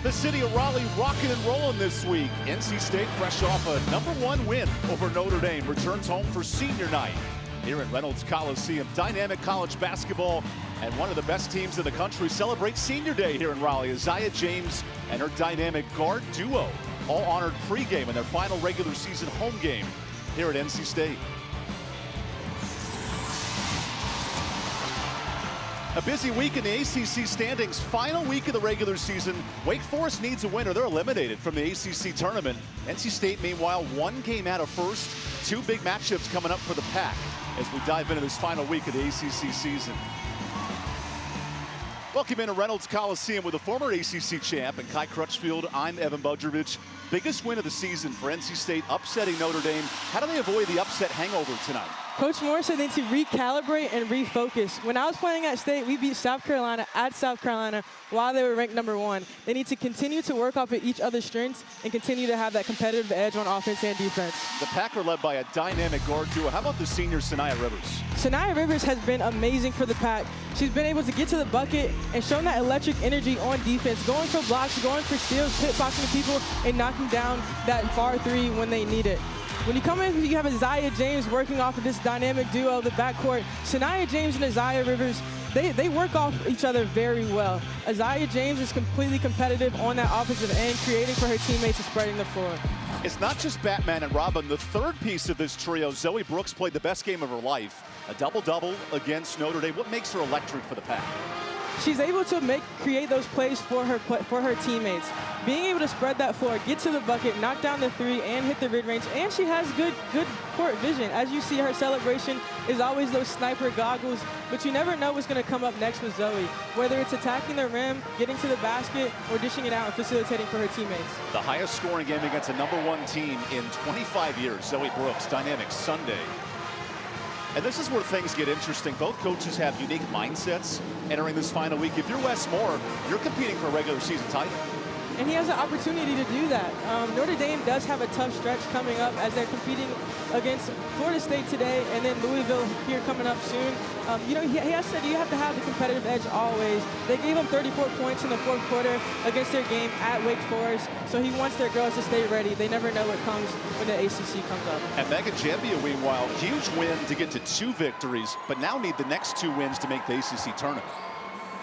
The city of Raleigh rocking and rolling this week. NC State, fresh off a #1 win over Notre Dame, returns home for senior night here at Reynolds Coliseum. Dynamic college basketball, and one of the best teams in the country celebrates senior day here in Raleigh. Isaiah James and her dynamic guard duo all honored pregame in their final regular season home game here at NC State. A busy week in the ACC standings. Final week of the regular season. Wake Forest needs a winner. They're eliminated from the ACC tournament. NC State, meanwhile, one game out of first. Two big matchups coming up for the Pack as we dive into this final week of the ACC season. Welcome into Reynolds Coliseum with the former ACC champ and Kai Crutchfield. I'm Evan Budrovich. Biggest win of the season for NC State, upsetting Notre Dame. How do they avoid the upset hangover tonight? Coach Moore said they need to recalibrate and refocus. When I was playing at State, we beat South Carolina at South Carolina while they were ranked #1. They need to continue to work off of each other's strengths and continue to have that competitive edge on offense and defense. The Pack are led by a dynamic guard duo. How about the senior Saniyah Rivers? Saniyah Rivers has been amazing for the Pack. She's been able to get to the bucket and shown that electric energy on defense, going for blocks, going for steals, pitboxing people, and knocking down that far three when they need it. When you come in, you have Isaiah James working off of this dynamic duo, the backcourt. Saniyah James and Isaiah Rivers, they work off each other very well. Isaiah James is completely competitive on that offensive end, creating for her teammates and spreading the floor. It's not just Batman and Robin. The third piece of this trio, Zoe Brooks, played the best game of her life. A double-double against Notre Dame. What makes her electric for the Pack? She's able to create those plays for her teammates. Being able to spread that floor, get to the bucket, knock down the three, and hit the mid-range. And she has good court vision. As you see, her celebration is always those sniper goggles, but you never know what's going to come up next with Zoe. Whether it's attacking the rim, getting to the basket, or dishing it out and facilitating for her teammates. The highest scoring game against a #1 team in 25 years. Zoe Brooks, dynamic Sunday. And this is where things get interesting. Both coaches have unique mindsets entering this final week. If you're Wes Moore, you're competing for a regular season title. And he has an opportunity to do that. Notre Dame does have a tough stretch coming up as they're competing against Florida State today and then Louisville here coming up soon. He has said you have to have the competitive edge always. They gave him 34 points in the fourth quarter against their game at Wake Forest, so he wants their girls to stay ready. They never know what comes when the ACC comes up. And Megan Jambia, meanwhile, huge win to get to 2 victories, but now need the next 2 wins to make the ACC tournament.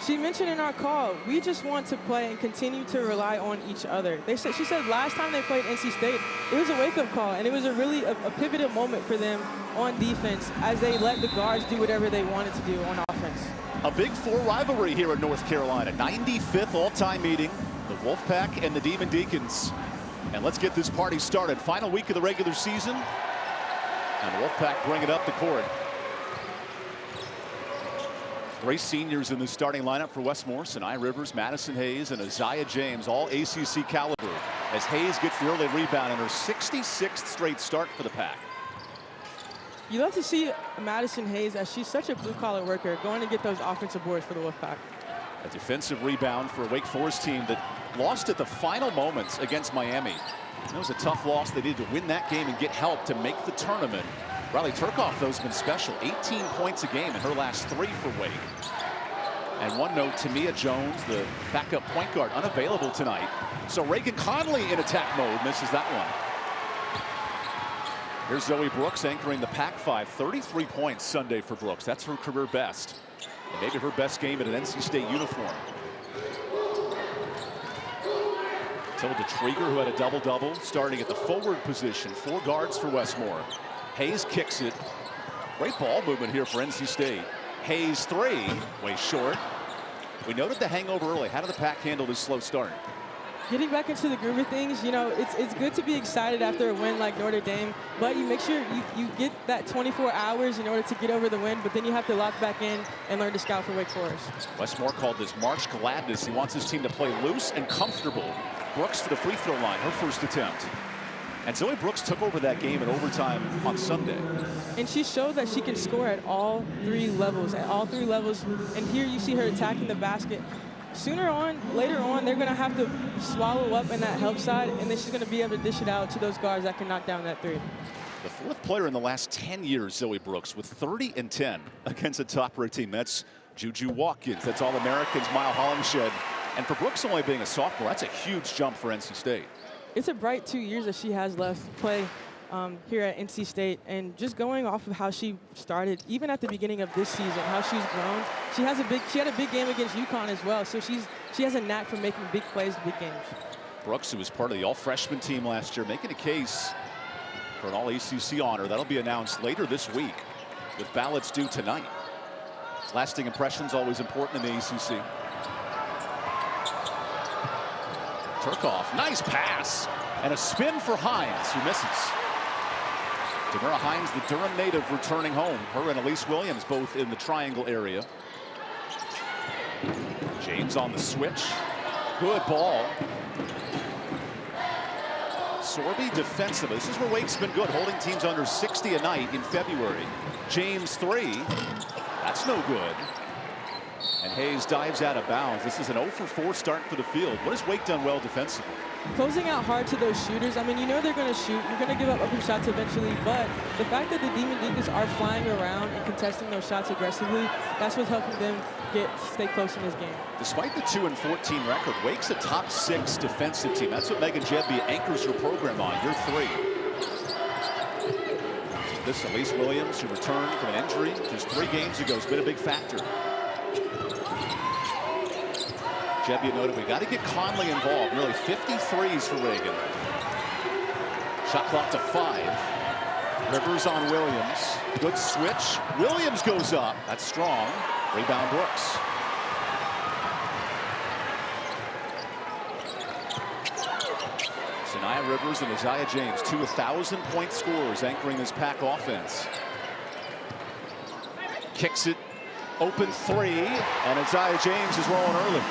She mentioned in our call, we just want to play and continue to rely on each other. She said last time they played NC State, it was a wake-up call, and it was a pivotal moment for them on defense as they let the guards do whatever they wanted to do on offense. A Big Four rivalry here in North Carolina. 95th all-time meeting, the Wolfpack and the Deacons. And let's get this party started. Final week of the regular season, and the Wolfpack bring it up the court. 3 seniors in the starting lineup for Wes Moore: Saniyah Rivers, Madison Hayes, and Isaiah James, all ACC caliber, as Hayes gets the early rebound in her 66th straight start for the Pack. You love to see Madison Hayes, as she's such a blue-collar worker, going to get those offensive boards for the Wolfpack. A defensive rebound for a Wake Forest team that lost at the final moments against Miami. It was a tough loss. They needed to win that game and get help to make the tournament. Riley Turcoff, though, has been special. 18 points a game in her last 3 for Wake. And one note, Tamia Jones, the backup point guard, unavailable tonight. So Reagan Conley in attack mode, misses that one. Here's Zoe Brooks anchoring the Pac-5. 33 points Sunday for Brooks. That's her career best. And maybe her best game in an NC State uniform. Tilda Trieger, who had a double-double, starting at the forward position. 4 guards for Wes Moore. Hayes kicks it. Great ball movement here for NC State. Hayes 3, way short. We noted the hangover early. How did the Pack handle this slow start? Getting back into the groove of things, it's good to be excited after a win like Notre Dame, but you make sure you get that 24 hours in order to get over the win, but then you have to lock back in and learn to scout for Wake Forest. Wes Moore called this March Gladness. He wants his team to play loose and comfortable. Brooks to the free throw line, her first attempt. And Zoe Brooks took over that game in overtime on Sunday. And she showed that she can score at all 3 levels, And here you see her attacking the basket. Later on, they're going to have to swallow up in that help side, and then she's going to be able to dish it out to those guards that can knock down that 3. The 4th player in the last 10 years, Zoe Brooks, with 30 and 10 against a top-rated team. That's Juju Watkins. That's All-Americans Mile Hollingshed And for Brooks only being a sophomore, that's a huge jump for NC State. It's a bright 2 years that she has left to play here at NC State. And just going off of how she started, even at the beginning of this season, how she's grown. She had a big game against UConn as well. So she has a knack for making big plays, big games. Brooks, who was part of the all-freshman team last year, making a case for an all-ACC honor. That'll be announced later this week, with ballots due tonight. Lasting impressions always important in the ACC. Turcoff, nice pass, and a spin for Hines, who misses. Demura Hines, the Durham native, returning home. Her and Elise Williams both in the triangle area. James on the switch. Good ball. Sorby defensively. This is where Wake's been good, holding teams under 60 a night in February. James 3. That's no good. And Hayes dives out of bounds. This is an 0 for 4 start for the field. What has Wake done well defensively? Closing out hard to those shooters. I mean, you know they're going to shoot. You're going to give up open shots eventually. But the fact that the Deacons are flying around and contesting those shots aggressively, that's what's helping them stay close in this game. Despite the 2-14 record, Wake's a top 6 defensive team. That's what Megan Jebby anchors her program on. Year 3. This Elise Williams, who returned from an injury just 3 games ago, has been a big factor. Jebby noted we got to get Conley involved. Nearly 53s for Reagan. Shot clock to 5. Rivers on Williams. Good switch. Williams goes up. That's strong. Rebound Brooks. Sanaya Rivers and Isaiah James, 2 1,000-point scorers anchoring this Pack offense. Kicks it. Open 3. And Isaiah James is rolling early.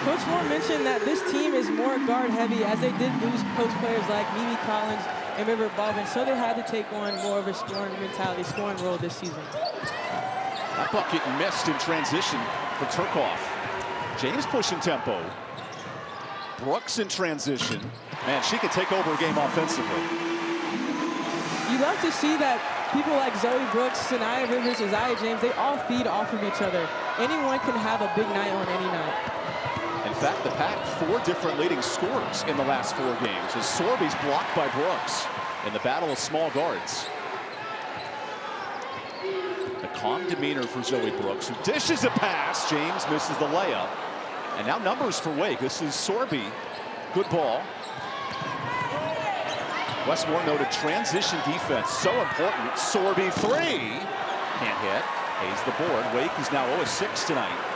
Coach Moore mentioned that this team is more guard heavy, as they did lose post players like Mimi Collins and River Baldwin, so they had to take on more of a scoring mentality, scoring role this season. That bucket missed in transition for Turcoff. James pushing tempo. Brooks in transition. Man, she could take over a game offensively. You love to see that people like Zoe Brooks, Sanaya Rivers, Isaiah James, they all feed off of each other. Anyone can have a big night on any night. In fact, the Pack 4 different leading scorers in the last 4 games as Sorby's blocked by Brooks in the battle of small guards. The calm demeanor for Zoe Brooks, who dishes a pass. James misses the layup. And now numbers for Wake. This is Sorby. Good ball. Westmore noted transition defense so important. Sorby 3. Can't hit. Hayes the board. Wake is now 0-6 tonight.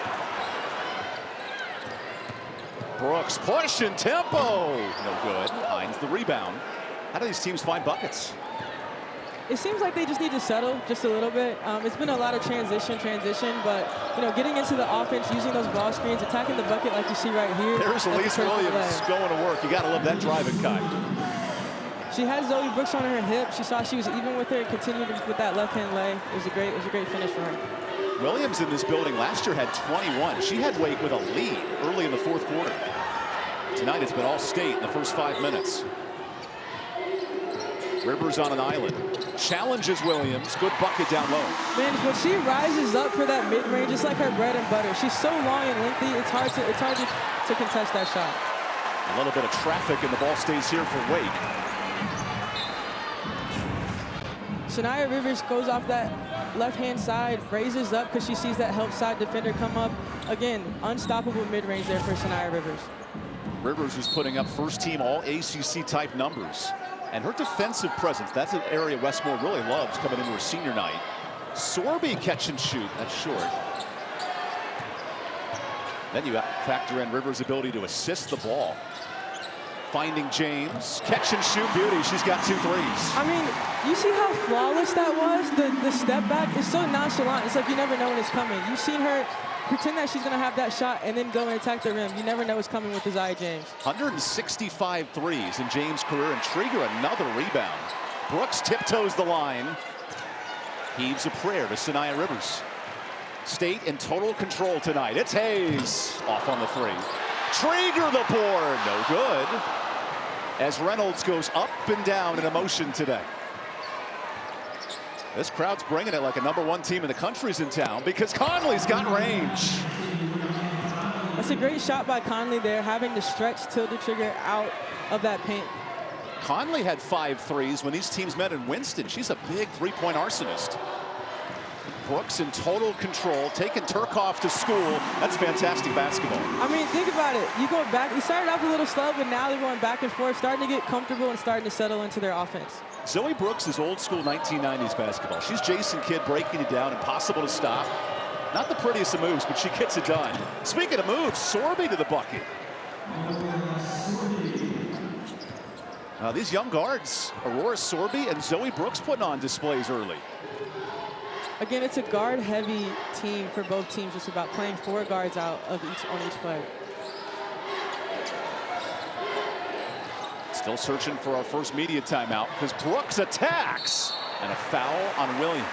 Brooks pushing tempo. No good. Hines the rebound. How do these teams find buckets? It seems like they just need to settle just a little bit. It's been a lot of transition, but getting into the offense, using those ball screens, attacking the bucket like you see right here. There's Elise Williams going to work. You got to love that driving kind. She had Zoe Brooks on her hip. She saw she was even with her and continued with that left-hand lay. It was a great finish for her. Williams in this building last year had 21. She had Wake with a lead early in the 4th quarter. Tonight it's been all state in the first 5 minutes. Rivers on an island. Challenges Williams. Good bucket down low. Man, when she rises up for that mid-range, it's like her bread and butter. She's so long and lengthy, it's hard to contest that shot. A little bit of traffic and the ball stays here for Wake. Sanaya Rivers goes off that left-hand side, raises up because she sees that help side defender come up. Again, unstoppable mid-range there for Sanaya Rivers. Rivers is putting up first-team all-ACC type numbers. And her defensive presence, that's an area Westmore really loves coming into her senior night. Sorby catch and shoot, that's short. Then you factor in Rivers' ability to assist the ball. Finding James, catch and shoot beauty. She's got 2 threes. I mean, you see how flawless that was? The step back is so nonchalant. It's like you never know when it's coming. You've seen her pretend that she's going to have that shot and then go and attack the rim. You never know what's coming with Isaiah James. 165 threes in James' career, and Trieger another rebound. Brooks tiptoes the line. Heaves a prayer to Sanaya Rivers. State in total control tonight. It's Hayes off on the 3. Trieger the board, no good. As Reynolds goes up and down in emotion today. This crowd's bringing it like a #1 team in the country's in town because Conley's got range. That's a great shot by Conley there, having to stretch tilde trigger out of that paint. Conley had 5 threes when these teams met in Winston. She's a big three-point arsonist. Brooks in total control, taking Turcoff to school. That's fantastic basketball. I mean, think about it. You go back, you started off a little slow, but now they're going back and forth, starting to get comfortable and starting to settle into their offense. Zoe Brooks is old school 1990s basketball. She's Jason Kidd breaking it down, impossible to stop. Not the prettiest of moves, but she gets it done. Speaking of moves, Sorby to the bucket. These young guards, Aurora Sorby and Zoe Brooks, putting on displays early. Again, it's a guard-heavy team for both teams. It's about playing 4 guards out of on each player. Still searching for our first media timeout because Brooks attacks and a foul on Williams.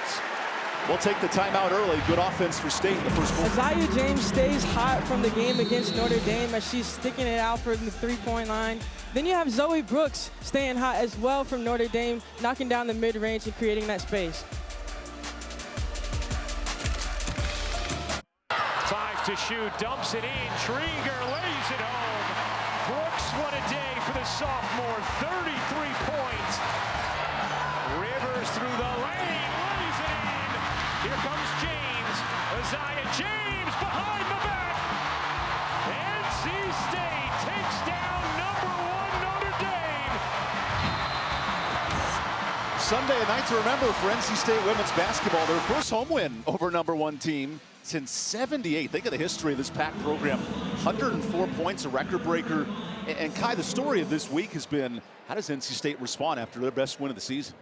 We'll take the timeout early. Good offense for State in the first quarter. Isaiah James stays hot from the game against Notre Dame as she's sticking it out for the three-point line. Then you have Zoe Brooks staying hot as well from Notre Dame, knocking down the mid-range and creating that space. 5 to shoot, dumps it in, Trieger lays it home. Brooks, what a day for the sophomore, 33 points. Rivers through the lane, lays it in. Here comes James, Isaiah James behind the back. NC State takes down #1 Notre Dame. Sunday, a night to remember for NC State women's basketball. Their first home win over #1 team since '78. Think of the history of this PAC program. 104 points, a record breaker. And Kai, the story of this week has been, how does NC State respond after their best win of the season?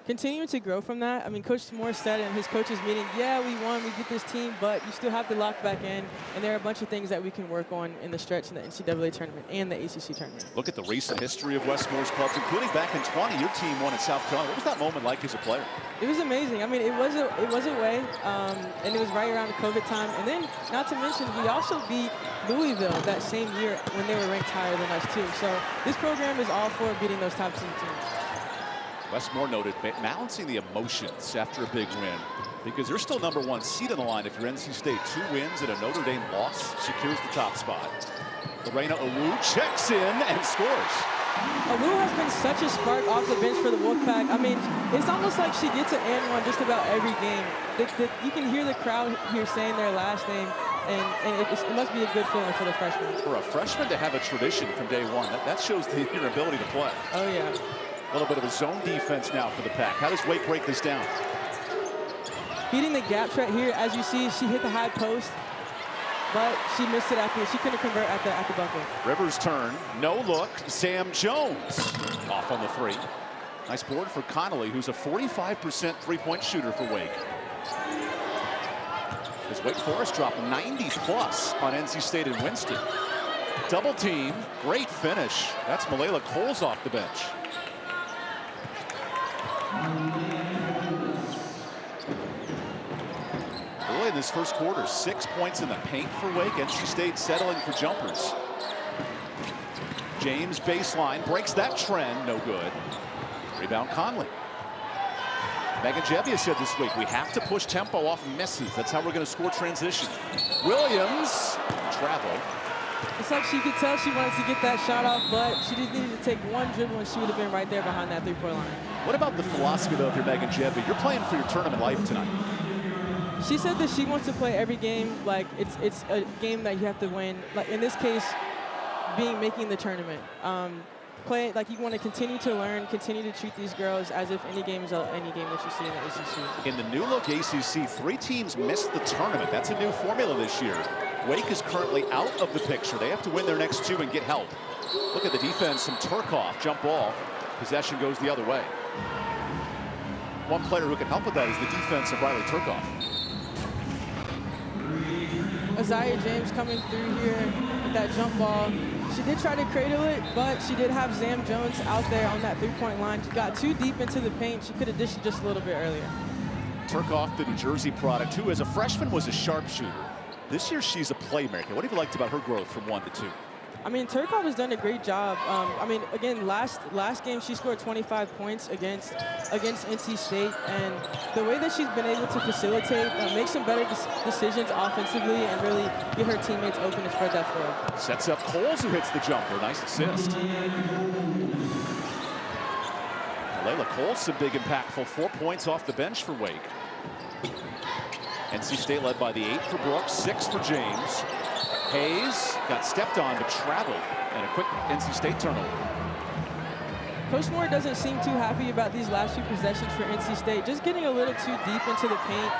Continuing to grow from that. I mean, Coach Moore said in his coaches meeting, yeah, we won, we beat this team, but you still have to lock back in. And there are a bunch of things that we can work on in the stretch in the NCAA tournament and the ACC tournament. Look at the recent history of Westmore's clubs, including back in 20, your team won at South Carolina. What was that moment like as a player? It was amazing. I mean, it was a way, and it was right around the COVID time. And then, not to mention, we also beat Louisville that same year when they were ranked higher than us too. So this program is all for beating those top 10 teams. Westmore noted balancing the emotions after a big win because they're still #1 seed on the line. If you're NC State, 2 wins and a Notre Dame loss secures the top spot. Lorena Awu checks in and scores. Awu has been such a spark off the bench for the Wolfpack. I mean, it's almost like she gets an and one just about every game. You can hear the crowd here saying their last name, and it must be a good feeling for the freshman. For a freshman to have a tradition from day one, that shows your ability to play. Oh, yeah. A little bit of a zone defense now for the PAC. How does Wake break this down? Beating the gaps right here. As you see, she hit the high post, but she missed it after. She couldn't convert at the bucket. Rivers turn, no look. Sam Jones off on the 3. Nice board for Connolly, who's a 45% three-point shooter for Wake. As Wake Forest dropped 90 plus on NC State in Winston. Double team, great finish. That's Malayla Coles off the bench. Early in this first quarter, 6 points in the paint for Wake. NC State settling for jumpers. James baseline breaks that trend, no good. Rebound Conley. Megan Jebbia said this week, we have to push tempo off misses. That's how we're going to score transition. Williams, travel. It's like she could tell she wanted to get that shot off, but she just needed to take one dribble and she would have been right there behind that three-point line. What about the philosophy, though, if you're Megan Jebbia? You're playing for your tournament life tonight. She said that she wants to play every game like it's a game that you have to win. Like in this case, making the tournament. Play like you want to continue to learn, continue to treat these girls as if any game is any game that you see in the ACC. In the new look ACC, 3 teams missed the tournament. That's a new formula this year. Wake is currently out of the picture. They have to win their next 2 and get help. Look at the defense from Turcoff. Jump ball. Possession goes the other way. One player who can help with that is the defense of Riley Turcoff. Isaiah James coming through here with that jump ball. She did try to cradle it, but she did have Sam Jones out there on that three-point line. She got too deep into the paint. She could have dished it just a little bit earlier. Turcoff, the New Jersey product, who as a freshman was a sharpshooter. This year she's a playmaker. What have you liked about her growth from 1 to 2? I mean, Turcoff has done a great job. I mean, again, last game she scored 25 points against NC State, and the way that she's been able to facilitate, make some better decisions offensively, and really get her teammates open to spread that floor. Sets up Coles, who hits the jumper. Nice assist. Layla Coles, some big impactful 4 points off the bench for Wake. NC State led by the 8 for Brooks, 6 for James. Hayes got stepped on but traveled, and a quick NC State turnover. Coach Moore doesn't seem too happy about these last few possessions for NC State, just getting a little too deep into the paint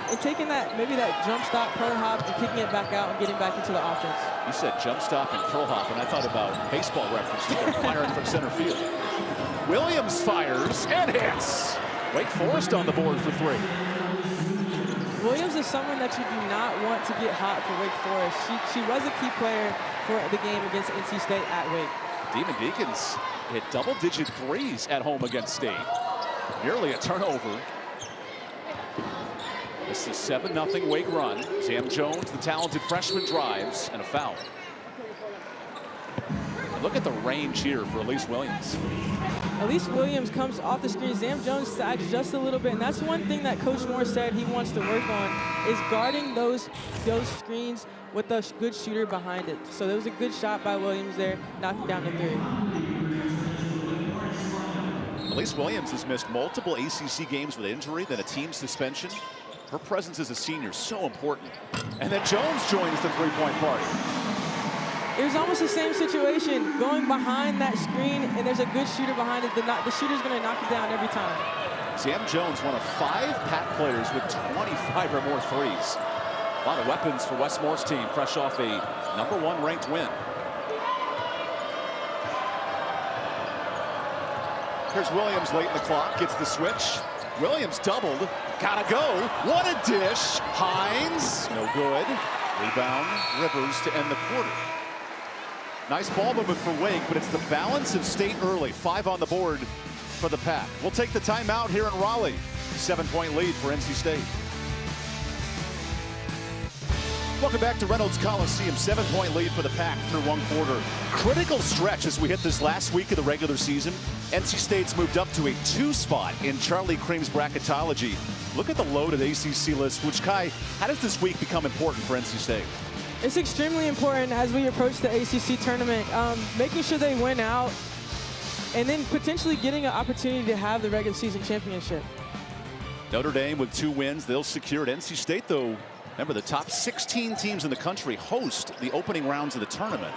and taking maybe that jump stop, curl hop, and kicking it back out and getting back into the offense. You said jump stop and curl hop, and I thought about baseball reference. They're firing from center field. Williams fires and hits. Wake Forest on the board for 3. Williams is someone that you do not want to get hot for Wake Forest. She was a key player for the game against NC State at Wake. Deacons hit double-digit threes at home against State. Nearly a turnover. This is a 7-0 Wake run. Sam Jones, the talented freshman, drives, and a foul. Look at the range here for Elise Williams. Elise Williams comes off the screen. Sam Jones sags just a little bit, and that's one thing that Coach Moore said he wants to work on, is guarding those screens with a good shooter behind it. So there was a good shot by Williams there, knocking down the 3. Elise Williams has missed multiple ACC games with injury, then a team suspension. Her presence as a senior is so important. And then Jones joins the three-point party. It was almost the same situation, going behind that screen, and there's a good shooter behind it. The shooter's going to knock it down every time. Sam Jones, one of 5 Pac players with 25 or more threes. A lot of weapons for Wes Moore's team, fresh off a #1 ranked win. Here's Williams late in the clock, gets the switch. Williams doubled, gotta go. What a dish. Hines, no good. Rebound, Rivers to end the quarter. Nice ball movement for Wake, but it's the balance of State early. 5 on the board for the Pack. We'll take the timeout here in Raleigh. 7-point lead for NC State. Welcome back to Reynolds Coliseum. 7-point lead for the Pack through 1 quarter. Critical stretch as we hit this last week of the regular season. NC State's moved up to a 2 spot in Charlie Cream's bracketology. Look at the loaded ACC list, which, Kai, how does this week become important for NC State? It's extremely important as we approach the ACC tournament, making sure they win out and then potentially getting an opportunity to have the regular season championship. Notre Dame with 2 wins, they'll secure it. NC State, though, remember the top 16 teams in the country host the opening rounds of the tournament.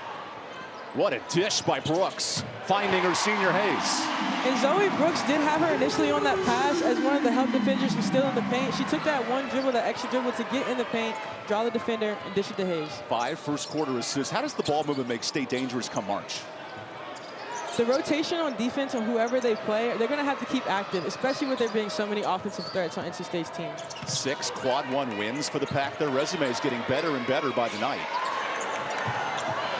What a dish by Brooks, finding her senior Hayes. And Zoe Brooks did have her initially on that pass as one of the help defenders who's still in the paint. She took that one dribble, that extra dribble to get in the paint, draw the defender, and dish it to Hayes. 5 first-quarter assists. How does the ball movement make State dangerous come March? The rotation on defense on whoever they play, they're going to have to keep active, especially with there being so many offensive threats on NC State's team. 6 quad 1 wins for the Pack. Their resume is getting better and better by the night.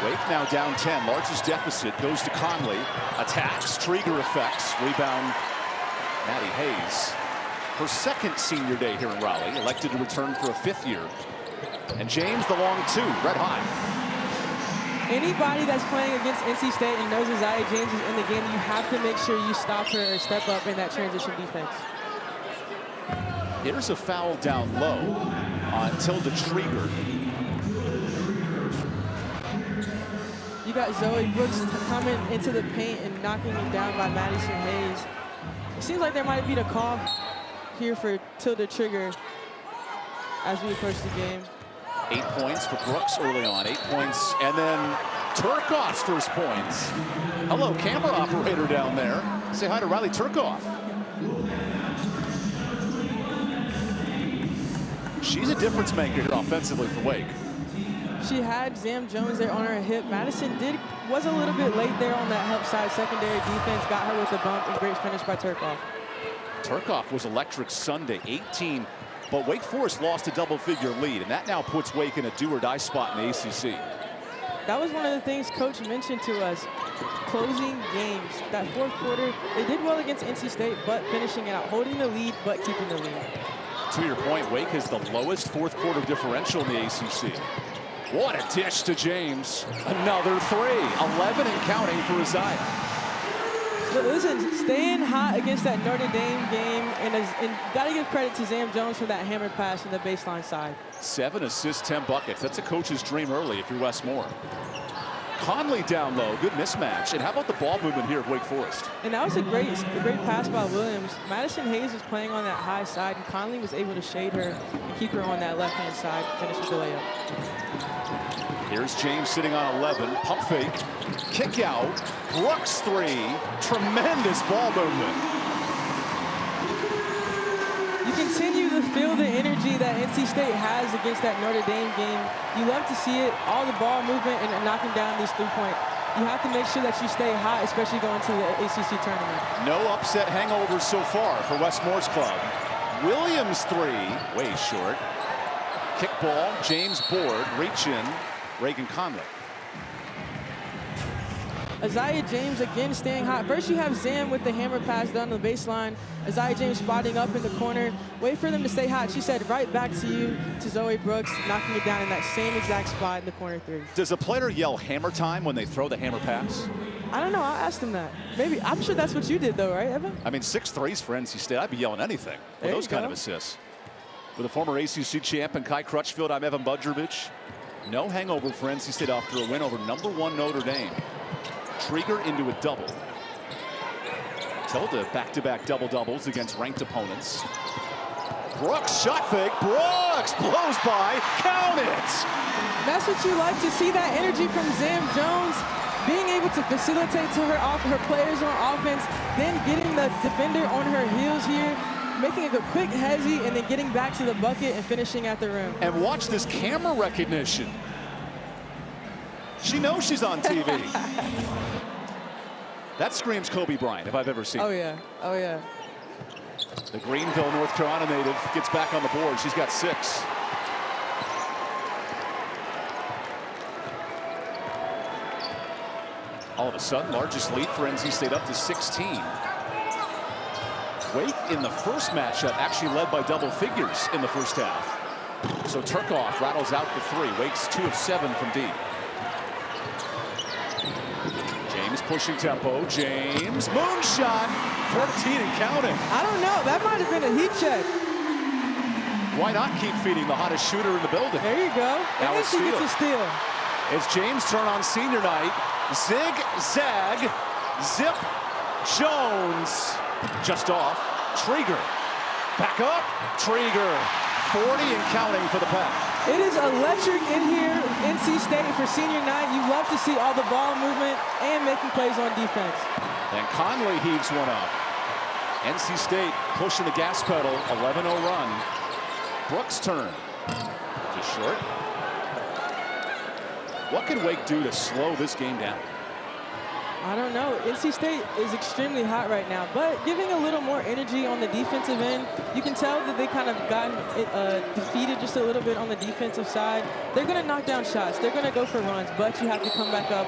Wake now down 10, largest deficit, goes to Conley, attacks, Trieger effects, rebound, Maddie Hayes. Her second senior day here in Raleigh, elected to return for a 5th year. And James the long 2, red hot. Anybody that's playing against NC State and knows Isaiah James is in the game, you have to make sure you stop her or step up in that transition defense. Here's a foul down low on Tilda Trieger. You got Zoe Brooks coming into the paint and knocking him down by Madison Hayes. It seems like there might be a call here for Tilda Trieger as we approach the game. 8 points for Brooks early on, 8 points, and then Turcoff's first points. Hello, camera operator down there. Say hi to Riley Turcoff. She's a difference maker here offensively for Wake. She had Sam Jones there on her hip. Madison was a little bit late there on that help side. Secondary defense got her with a bump, and great finish by Turcoff. Turcoff was electric Sunday, 18, but Wake Forest lost a double-figure lead, and that now puts Wake in a do-or-die spot in the ACC. That was one of the things Coach mentioned to us, closing games. That 4th quarter, they did well against NC State, but finishing it out, holding the lead, but keeping the lead. To your point, Wake has the lowest 4th quarter differential in the ACC. What a dish to James. Another three. 11 and counting for Isaiah. So listen, staying hot against that Notre Dame game, and got to give credit to Zam Jones for that hammer pass in the baseline side. 7 assists, 10 buckets. That's a coach's dream early if you're Wes Moore. Conley down low, good mismatch. And how about the ball movement here at Wake Forest? And that was a great pass by Williams. Madison Hayes was playing on that high side, and Conley was able to shade her and keep her on that left-hand side, finish with the layup. Here's James sitting on 11, pump fake, kick out, Brooks three, tremendous ball movement. You continue to feel the energy that NC State has against that Notre Dame game. You love to see it, all the ball movement and knocking down these three-point. You have to make sure that you stay hot, especially going to the ACC tournament. No upset hangovers so far for Wes Moore's club. Williams three, way short. Kick ball, James board, reach in, Reagan Conley. Isaiah James again staying hot. First you have Zam with the hammer pass down the baseline. Isaiah James spotting up in the corner. Wait for them to stay hot. She said right back to you, to Zoe Brooks, knocking it down in that same exact spot in the corner three. Does a player yell hammer time when they throw the hammer pass? I don't know. I'll ask them that. Maybe. I'm sure that's what you did though, right, Evan? I mean, 6 threes for NC State. I'd be yelling anything for those kind of assists. With a former ACC champ and Kai Crutchfield, I'm Evan Budrovich. No hangover for NC State after a win over #1 Notre Dame. Trigger into a double. Tilda back-to-back double-doubles against ranked opponents. Brooks shot fake. Brooks blows by. Count it. That's what you like to see, that energy from Zam Jones, being able to facilitate to her players on offense, then getting the defender on her heels here, making a quick hezzy, and then getting back to the bucket and finishing at the rim. And watch this camera recognition. She knows she's on TV. That screams Kobe Bryant if I've ever seen it. Oh, yeah. Oh, yeah. The Greenville, North Carolina native gets back on the board. She's got 6. All of a sudden, largest lead for NC State up to 16. Wake in the first matchup actually led by double figures in the first half. So Turkoff rattles out the 3. Wake's 2 of 7 from deep. James pushing tempo. James, moonshot, 14 and counting. I don't know. That might have been a heat check. Why not keep feeding the hottest shooter in the building? There you go. Now And then a she gets a steal. It's James' turn on senior night. Zig, zag, zip, Jones. Just off. Trigger. Back up. Trigger. 40 and counting for the Pack. It is electric in here, NC State, for senior night. You love to see all the ball movement and making plays on defense. And Conley heaves one up. NC State pushing the gas pedal. 11-0 run. Brooks' turn. Just short. What can Wake do to slow this game down? I don't know. NC State is extremely hot right now, but giving a little more energy on the defensive end. You can tell that they kind of gotten defeated just a little bit on the defensive side. They're going to knock down shots. They're going to go for runs, but you have to come back up.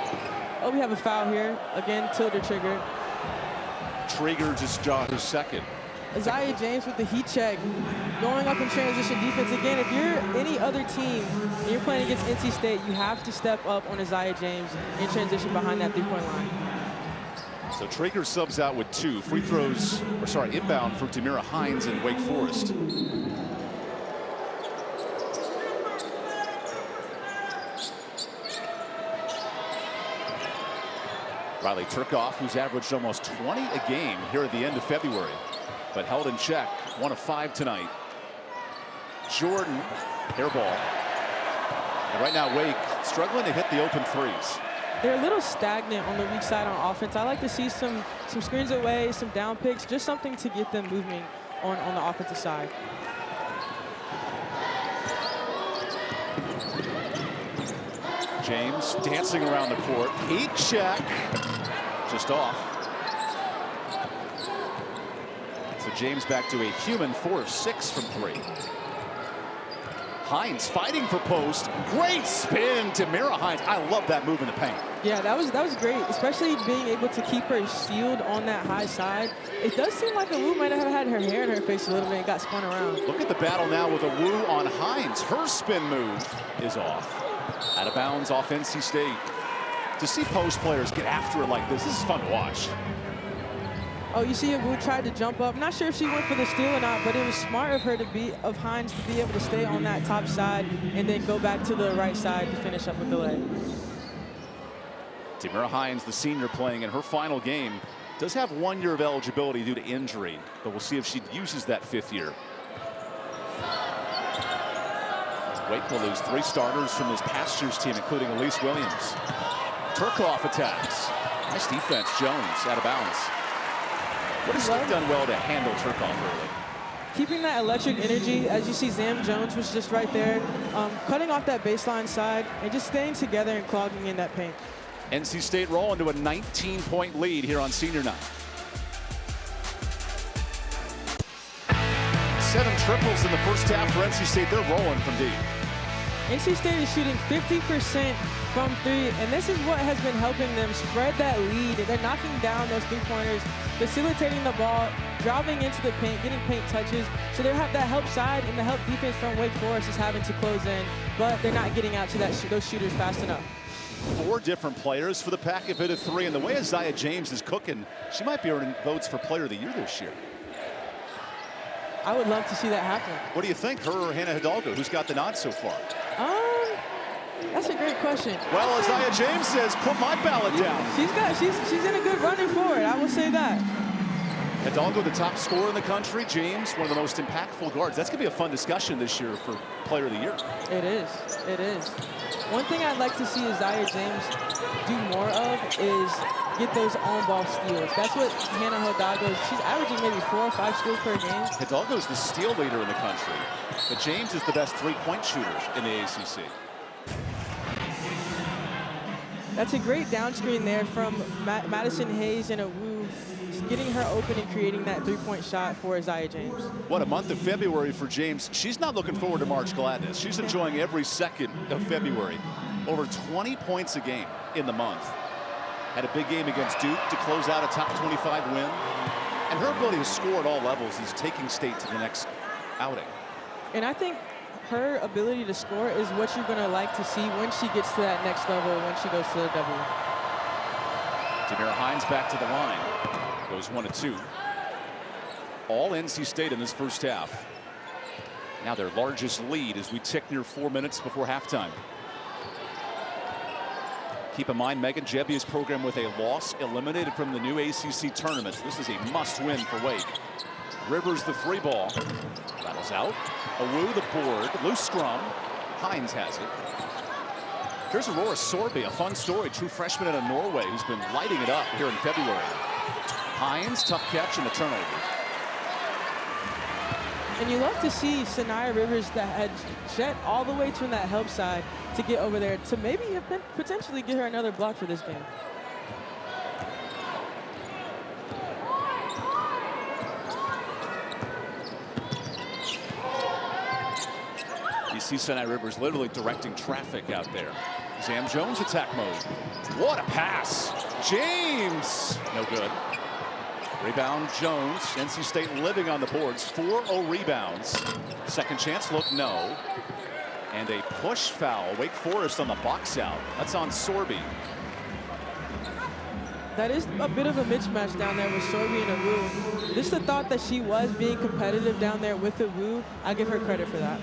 Oh, we have a foul here. Again, Tilda Trigger. Trigger just got her second. Isaiah James with the heat check, going up in transition defense. Again, if you're any other team and you're playing against NC State, you have to step up on Isaiah James in transition behind that three-point line. So Trigger subs out with 2 free throws, or sorry, inbound for Tamira Hines in Wake Forest. Riley Turkoff, who's averaged almost 20 a game here at the end of February, but held in check. 1 of 5 tonight. Jordan, air ball. And right now, Wake struggling to hit the open threes. They're a little stagnant on the weak side on offense. I like to see some screens away, some down picks, just something to get them moving on the offensive side. James dancing around the court. Heat check. Just off. So James back to a human 4 of 6 from 3. Hines fighting for post. Great spin to Mira Hines. I love that move in the paint. Yeah, that was great, especially being able to keep her shield on that high side. It does seem like Awu might have had her hair in her face a little bit and got spun around. Look at the battle now with Awu on Hines. Her spin move is off. Out of bounds off NC State. To see post players get after it like this is fun to watch. Oh, you see Wu tried to jump up. Not sure if she went for the steal or not, but it was smart of her of Hines to be able to stay on that top side and then go back to the right side to finish up with the leg. Tamira Hines, the senior, playing in her final game, does have 1 year of eligibility due to injury, but we'll see if she uses that 5th year. Wake will lose 3 starters from this past year's team, including Elise Williams. Turkoff attacks. Nice defense. Jones out of bounds. What has Slick done well to handle Turkoff early? Keeping that electric energy, as you see Zam Jones was just right there, cutting off that baseline side and just staying together and clogging in that paint. NC State rolling to a 19-point lead here on senior night. 7 triples in the first half for NC State. They're rolling from deep. NC State is shooting 50% from 3, and this is what has been helping them spread that lead. They're knocking down those 3-pointers, facilitating the ball, driving into the paint, getting paint touches. So they have that help side, and the help defense from Wake Forest is having to close in, but they're not getting out to those shooters fast enough. 4 different players for the pack have hit a 3, and the way Isaiah James is cooking, she might be earning votes for Player of the Year this year. I would love to see that happen. What do you think, her or Hannah Hidalgo? Who's got the nod so far? That's a great question. Well, Isaiah James says, put my ballot down. She's in a good running for it. I will say that. Hidalgo, the top scorer in the country. James, one of the most impactful guards. That's going to be a fun discussion this year for Player of the Year. It is. It is. One thing I'd like to see Isaiah James do more of is get those on-ball steals. That's what Hannah Hidalgo, she's averaging maybe 4 or 5 steals per game. Hidalgo's the steal leader in the country, but James is the best 3-point shooter in the ACC. That's a great down screen there from Madison Hayes and a Wu, getting her open and creating that 3-point shot for Isaiah James. What a month of February for James. She's not looking forward to March Gladness. She's enjoying every second of February. Over 20 points a game in the month. Had a big game against Duke to close out a top 25 win. And her ability to score at all levels is taking State to the next outing. And I think her ability to score is what you're going to like to see when she gets to that next level, when she goes to the W. Tamira Hines back to the line. Goes 1 of 2. All NC State in this first half. Now their largest lead as we tick near 4 minutes before halftime. Keep in mind, Megan Jebbia's program with a loss eliminated from the new ACC tournament. This is a must-win for Wake. Rivers the free ball. Battles out. Awu the board. Loose scrum. Hines has it. Here's Aurora Sorby, a fun story. True freshman out of Norway who's been lighting it up here in February. Hines, tough catch and a turnover. And you love to see Sanaya Rivers that had jet all the way to that help side to get over there to maybe potentially get her another block for this game. You see Sanaya Rivers literally directing traffic out there. Zam Jones attack mode. What a pass. James. No good. Rebound Jones. NC State living on the boards. 4-0 rebounds. Second chance look, no. And a push foul. Wake Forest on the box out. That's on Sorby. That is a bit of a mismatch down there with Sorby and Awu. Just the thought that she was being competitive down there with Awu, I give her credit for that.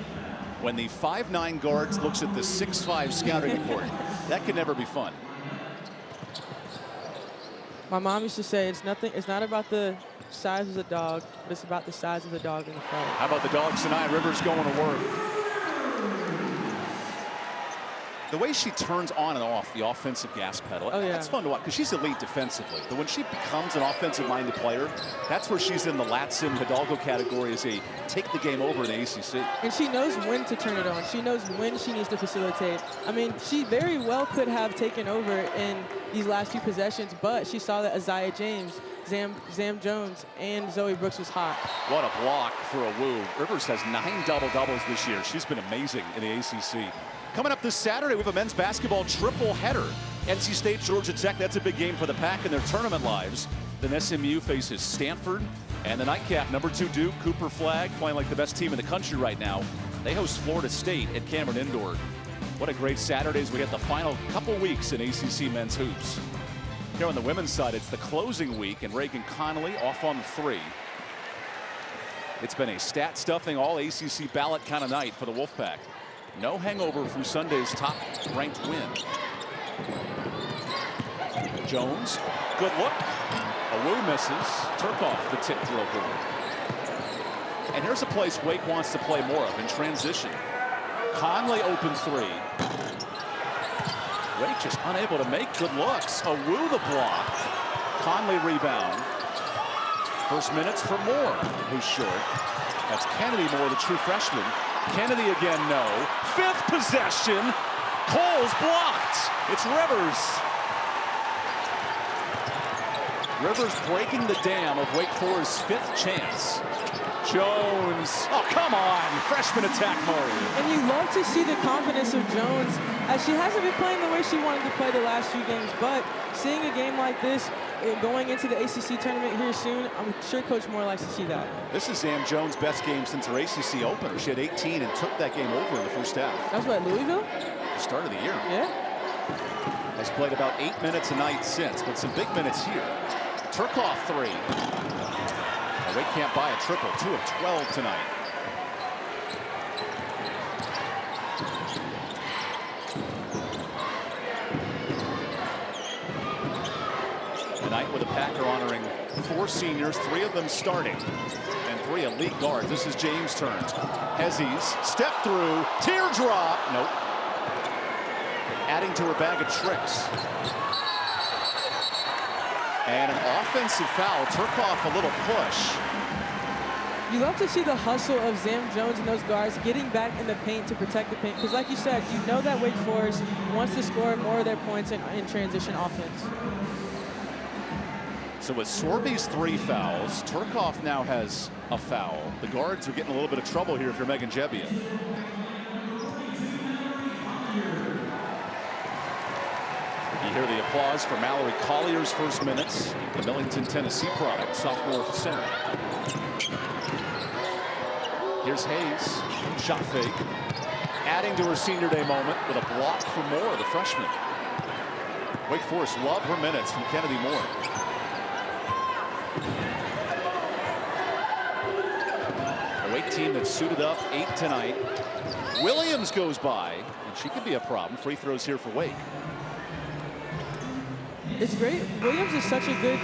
When the 5'9" guards looks at the 6'5" scouting report, that could never be fun. My mom used to say it's not about the size of the dog, but it's about the size of the dog in the fight. How about the dogs tonight? Rivers going to work. The way she turns on and off the offensive gas pedal, that's fun to watch because she's elite defensively. But when she becomes an offensive-minded player, that's where she's in the Latson Hidalgo category as a take the game over in the ACC. And she knows when to turn it on. She knows when she needs to facilitate. I mean, she very well could have taken over in these last few possessions, but she saw that Isaiah James, Zam Jones, and Zoe Brooks was hot. What a block for Awu. Rivers has 9 double-doubles this year. She's been amazing in the ACC. Coming up this Saturday, we have a men's basketball triple header. NC State, Georgia Tech, that's a big game for the Pack in their tournament lives. Then SMU faces Stanford, and the nightcap, number 2 Duke, Cooper Flagg, playing like the best team in the country right now. They host Florida State at Cameron Indoor. What a great Saturdays we had the final couple weeks in ACC men's hoops. Here on the women's side, it's the closing week, and Reagan Connolly off on the 3. It's been a stat-stuffing, all-ACC ballot kind of night for the Wolfpack. No hangover from Sunday's top-ranked win. Jones, good look. Awu misses. Turkoff, the tip drill board. And here's a place Wake wants to play more of in transition. Conley open 3. Wake just unable to make good looks. Awu the block. Conley rebound. First minutes for Moore, who's short. That's Kennedy Moore, the true freshman. Kennedy again, no. 5th possession. Cole's blocked. It's Rivers. Rivers breaking the dam of Wake Forest's 5th chance. Jones, oh come on, freshman attack mode. And you love to see the confidence of Jones, as she hasn't been playing the way she wanted to play the last few games, but seeing a game like this, going into the ACC tournament here soon, I'm sure Coach Moore likes to see that. This is Sam Jones' best game since her ACC opener. She had 18 and took that game over in the first half. That's what, Louisville? The start of the year. Yeah. Has played about 8 minutes a night since, but some big minutes here. Turkoff 3. Wake can't buy a triple. 2 of 12 tonight. Tonight with the Packer honoring 4 seniors, 3 of them starting, and 3 elite guards. This is James' turn. Hezzy's step through, teardrop. Nope. Adding to her bag of tricks. And an offensive foul. Turkoff a little push. You love to see the hustle of Sam Jones and those guards getting back in the paint to protect the paint. Because like you said, you know that Wake Forest wants to score more of their points in transition offense. So with Sorby's 3 fouls, Turkoff now has a foul. The guards are getting a little bit of trouble here if you're Megan Jebbia. You hear the applause for Mallory Collier's first minutes, the Millington, Tennessee product, sophomore center. Here's Hayes, shot fake, adding to her senior day moment with a block for Moore, the freshman. Wake Forest love her minutes from Kennedy Moore. A Wake team that's suited up 8 tonight. Williams goes by, and she could be a problem. Free throws here for Wake. It's great. Williams is such a good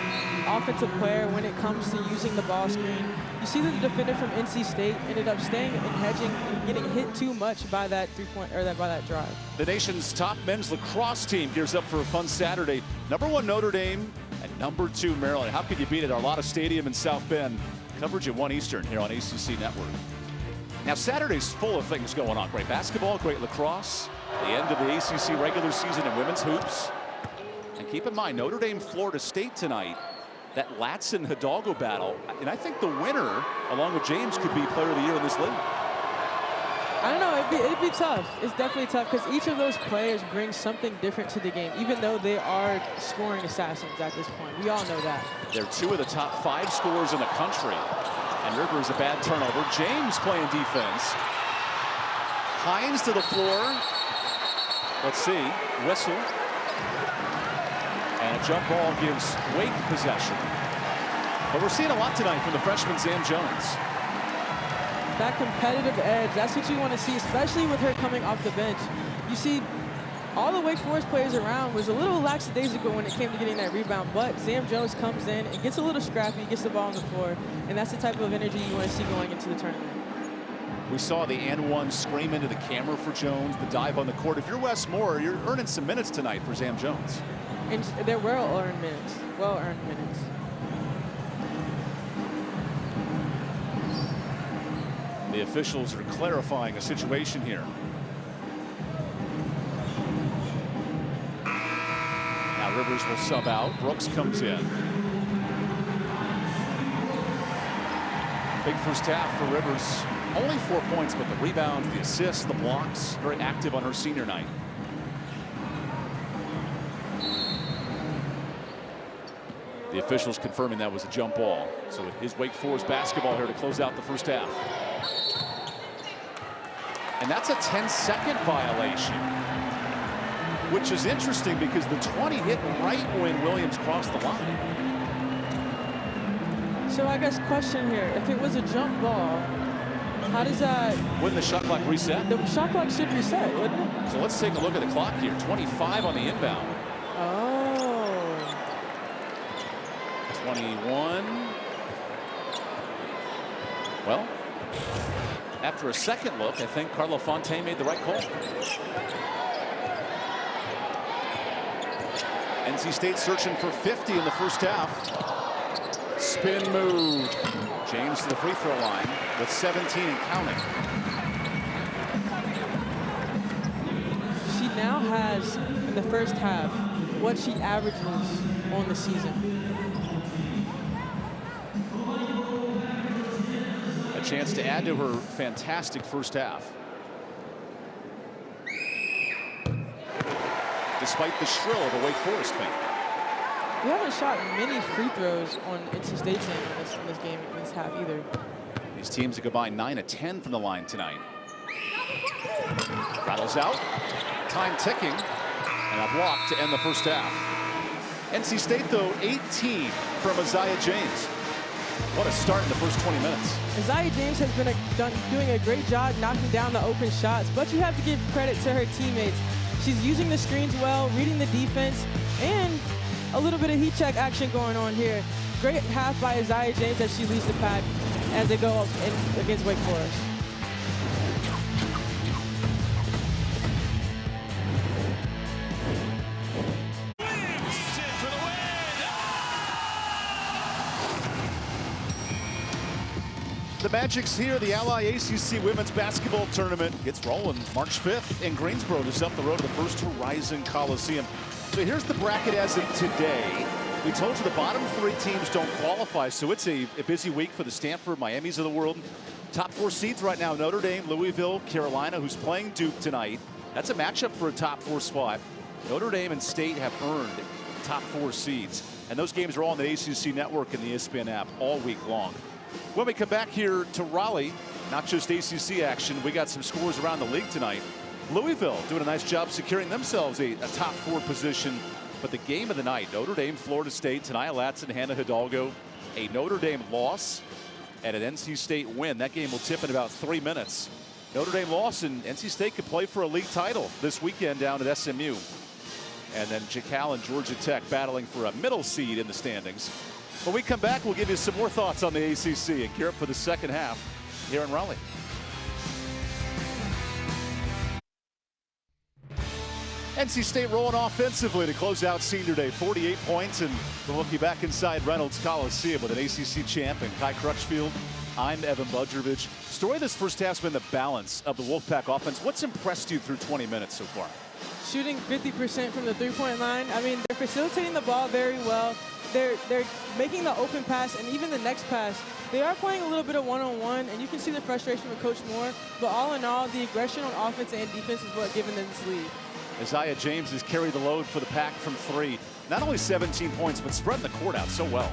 offensive player when it comes to using the ball screen. You see that the defender from NC State ended up staying and hedging and getting hit too much by that by that drive. The nation's top men's lacrosse team gears up for a fun Saturday. #1 Notre Dame and #2 Maryland. How could you beat it? Arlotta Stadium in South Bend. Coverage at 1 Eastern here on ACC Network. Now Saturday's full of things going on. Great basketball, great lacrosse, the end of the ACC regular season in women's hoops. And keep in mind, Notre Dame, Florida State tonight, that Latson-Hidalgo battle. And I think the winner, along with James, could be player of the year in this league. I don't know, it'd be tough. It's definitely tough because each of those players brings something different to the game, even though they are scoring assassins at this point. We all know that. They're 2 of the top 5 scorers in the country. And Rivers a bad turnover. James playing defense. Hines to the floor. Let's see, whistle. And a jump ball gives Wake possession. But we're seeing a lot tonight from the freshman Sam Jones. That competitive edge, that's what you want to see, especially with her coming off the bench. You see, all the Wake Forest players around was a little lackadaisical when it came to getting that rebound, but Sam Jones comes in and gets a little scrappy, gets the ball on the floor, and that's the type of energy you want to see going into the tournament. We saw the and-one scream into the camera for Jones, the dive on the court. If you're Wes Moore, you're earning some minutes tonight for Sam Jones. And they're well-earned minutes, well-earned minutes. The officials are clarifying a situation here. Now Rivers will sub out. Brooks comes in. Big first half for Rivers. Only 4 points, but the rebounds, the assists, the blocks, very active on her senior night. The officials confirming that was a jump ball. So it is Wake Forest basketball here to close out the first half. And that's a 10-second violation. which is interesting because the 20 hit right when Williams crossed the line. So I guess question here, if it was a jump ball, how does that... Wouldn't the shot clock reset? The shot clock should reset, wouldn't it? So let's take a look at the clock here. 25 on the inbound. Oh. 21. Well, after a second look, I think Carlo Fontaine made the right call. NC State searching for 50 in the first half. Spin move. James to the free throw line with 17 and counting. She now has, in the first half, what she averages on the season. A chance to add to her fantastic first half. Despite the shrill of a Wake Forest fan. We haven't shot many free throws on NC State's end in this game, in this half either. These teams have combined 9 of 10 from the line tonight. Rattles out, time ticking, and a block to end the first half. NC State, though, 18 from Isaiah James. What a start in the first 20 minutes. Isaiah James has been doing a great job knocking down the open shots, but you have to give credit to her teammates. She's using the screens well, reading the defense, and a little bit of heat check action going on here. Great half by Isaiah James as she leads the pack as they go up against Wake Forest. The Magic's here. The Ally ACC Women's Basketball Tournament gets rolling March 5th in Greensboro, just up the road to the First Horizon Coliseum. So here's the bracket as of today. We told you the bottom 3 teams don't qualify, so it's a busy week for the Stanford, Miamis of the world. Top 4 seeds right now, Notre Dame, Louisville, Carolina, who's playing Duke tonight. That's a matchup for a top 4 spot. Notre Dame and State have earned top 4 seeds, and those games are all on the ACC Network and the ESPN app all week long. When we come back here to Raleigh, not just ACC action, we got some scores around the league tonight. Louisville doing a nice job securing themselves a top 4 position. But the game of the night, Notre Dame, Florida State, Tanaya Latson, Hannah Hidalgo, a Notre Dame loss and an NC State win. That game will tip in about 3 minutes. Notre Dame loss, and NC State could play for a league title this weekend down at SMU. And then Cal and Georgia Tech battling for a middle seed in the standings. When we come back, we'll give you some more thoughts on the ACC and gear up for the second half here in Raleigh. NC State rolling offensively to close out Senior Day. 48 points, and we'll look you back inside Reynolds Coliseum with an ACC champ and Kai Crutchfield. I'm Evan Budrovich. Story of this first half has been the balance of the Wolfpack offense. What's impressed you through 20 minutes so far? Shooting 50% from the three-point line. I mean, they're facilitating the ball very well. They're making the open pass and even the next pass. They are playing a little bit of one-on-one, and you can see the frustration with Coach Moore. But all in all, the aggression on offense and defense is what given them this lead. Isaiah James has carried the load for the pack from 3. Not only 17 points, but spreading the court out so well.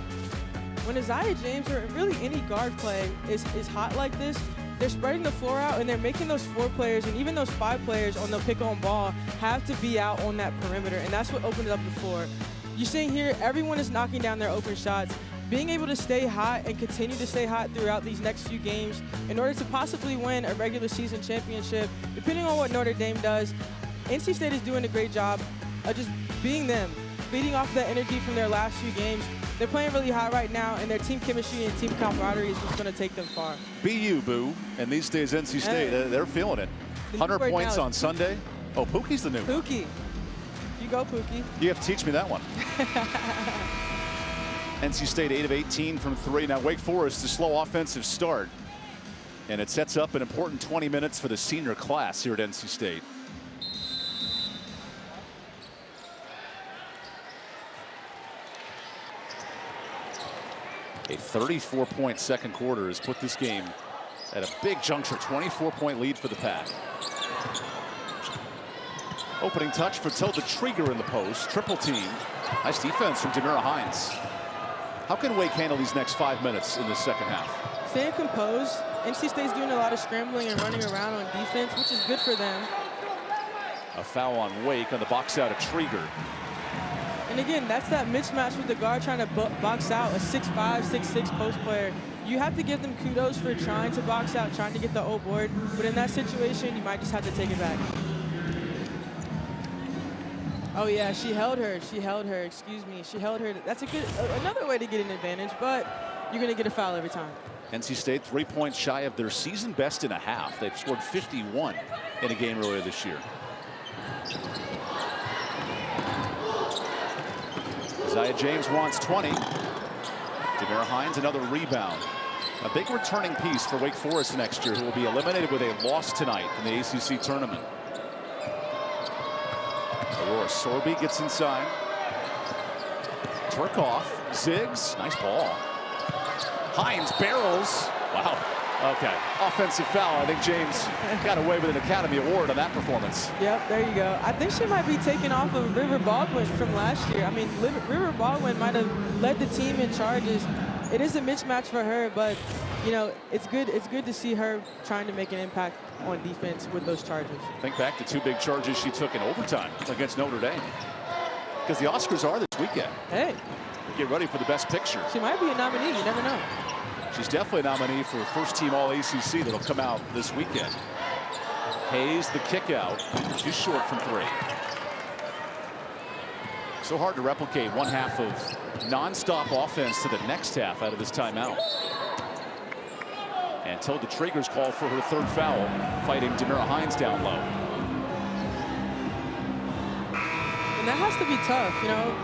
When Isaiah James or really any guard play is hot like this, they're spreading the floor out and they're making those 4 players and even those 5 players on the pick-on ball have to be out on that perimeter, and that's what opened up the floor. You're seeing here, everyone is knocking down their open shots. Being able to stay hot and continue to stay hot throughout these next few games in order to possibly win a regular season championship, depending on what Notre Dame does, NC State is doing a great job of just being them, feeding off that energy from their last few games. They're playing really hot right now, and their team chemistry and team camaraderie is just going to take them far. Be you, boo. And these days, NC State, they're feeling it. 100 points on Sunday. Oh, Pookie's the new one. Pookie. You go, Pookie. You have to teach me that one. NC State 8 of 18 from 3. Now, Wake Forest, a slow offensive start. And it sets up an important 20 minutes for the senior class here at NC State. A 34-point second quarter has put this game at a big juncture. 24-point lead for the Pack. Opening touch for Tilda Trieger in the post. Triple team. Nice defense from Demira Hines. How can Wake handle these next 5 minutes in the second half? Staying composed. NC State's doing a lot of scrambling and running around on defense, which is good for them. A foul on Wake on the box out of Trieger. And again, that's that mismatch with the guard trying to box out a 6'5", 6'6" post player. You have to give them kudos for trying to box out, trying to get the O board. But in that situation, you might just have to take it back. Oh yeah, she held her. She held her. Excuse me. She held her. That's another way to get an advantage, but you're going to get a foul every time. NC State 3 points shy of their season best in a half. They've scored 51 in a game earlier this year. Isaiah James wants 20. Demira Hines another rebound. A big returning piece for Wake Forest next year, who will be eliminated with a loss tonight in the ACC tournament. Aurora Sorby gets inside. Turkoff zigs. Nice ball. Hines barrels. Wow. Okay. Offensive foul. I think James got away with an Academy Award on that performance. Yep, there you go. I think she might be taken off of River Baldwin from last year. I mean, River Baldwin might have led the team in charges. It is a mismatch for her, but you know, it's good to see her trying to make an impact on defense with those charges. Think back to 2 big charges she took in overtime against Notre Dame. Because the Oscars are this weekend. Hey. Get ready for the best picture. She might be a nominee. You never know. She's definitely a nominee for first team All-ACC that'll come out this weekend. Hayes, the kick out. She's short from 3. So hard to replicate one half of nonstop offense to the next half out of this timeout. And Tilda Trieger's call for her 3rd foul, fighting Demira Hines down low. And that has to be tough, you know.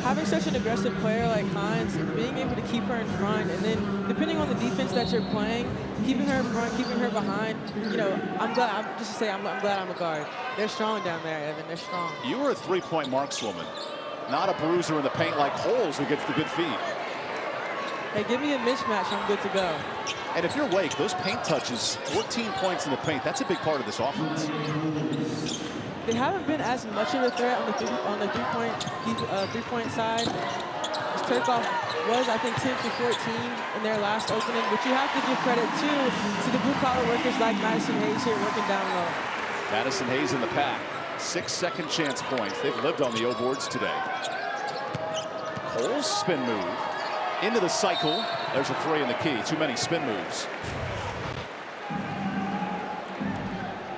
Having such an aggressive player like Hines, being able to keep her in front, and then depending on the defense that you're playing, keeping her in front, keeping her behind. You know, I'm glad I'm a guard. They're strong down there, Evan. They're strong. You were a 3-point markswoman, not a bruiser in the paint like Holes, who gets the good feed. Hey, give me a mismatch, I'm good to go. And if you're Wake, those paint touches, 14 points in the paint, that's a big part of this offense. They haven't been as much of a threat on the three-point side. Turkoff was, I think, 10 for 14 in their last opening, but you have to give credit to the blue-collar workers like Madison Hayes here working down low. Madison Hayes in the pack. 6 second chance points. They've lived on the O boards today. Cole's spin move into the cycle. There's a 3 in the key. Too many spin moves.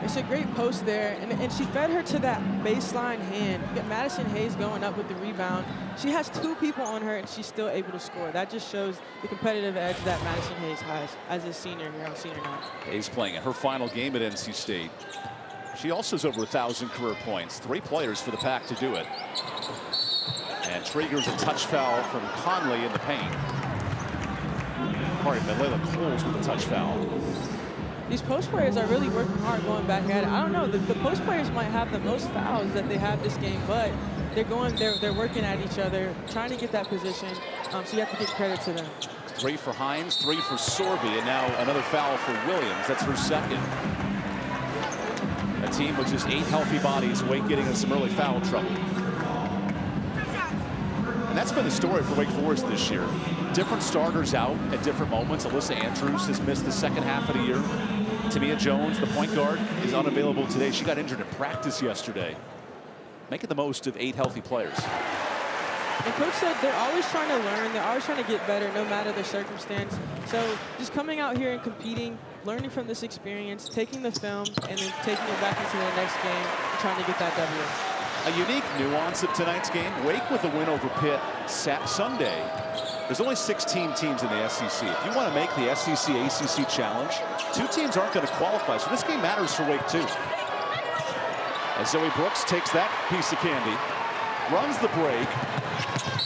It's a great post there, and she fed her to that baseline hand. You get Madison Hayes going up with the rebound. She has 2 people on her, and she's still able to score. That just shows the competitive edge that Madison Hayes has as a senior here on senior night. Hayes playing in her final game at NC State. She also has over 1,000 career points. 3 players for the pack to do it. And triggers a touch foul from Conley in the paint. Pardon, Layla Coles with a touch foul. These post players are really working hard going back at it. I don't know, the post players might have the most fouls that they have this game, but they're working at each other, trying to get that position. So you have to give credit to them. 3 for Hines, 3 for Sorby, and now another foul for Williams. That's her 2nd. A team with just 8 healthy bodies, Wake getting in some early foul trouble. And that's been the story for Wake Forest this year. Different starters out at different moments. Alyssa Andrews has missed the second half of the year. Tamia Jones, the point guard, is unavailable today. She got injured in practice yesterday. Making the most of 8 healthy players. And Coach said they're always trying to learn. They're always trying to get better no matter the circumstance. So just coming out here and competing, learning from this experience, taking the film, and then taking it back into the next game and trying to get that W. A unique nuance of tonight's game. Wake with a win over Pitt Sunday. There's only 16 teams in the SEC. If you want to make the SEC-ACC challenge, 2 teams aren't going to qualify. So this game matters for Wake too. As Zoe Brooks takes that piece of candy, runs the break,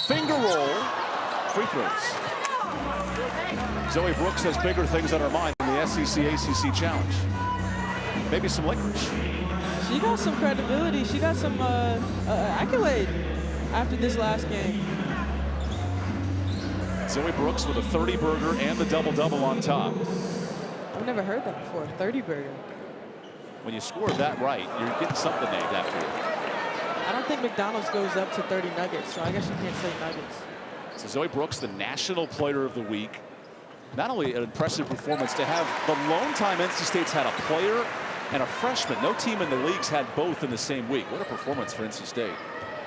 finger roll, free throws. Zoe Brooks has bigger things on her mind than the SEC-ACC challenge. Maybe some licorice. She got some credibility. She got some accolade after this last game. Zoe Brooks with a 30-burger and the double-double on top. I've never heard that before, 30-burger. When you score that right, you're getting something named after you. I don't think McDonald's goes up to 30 nuggets, so I guess you can't say nuggets. So Zoe Brooks, the National Player of the Week. Not only an impressive performance to have the lone time NC State's had a player and a freshman. No team in the league's had both in the same week. What a performance for NC State.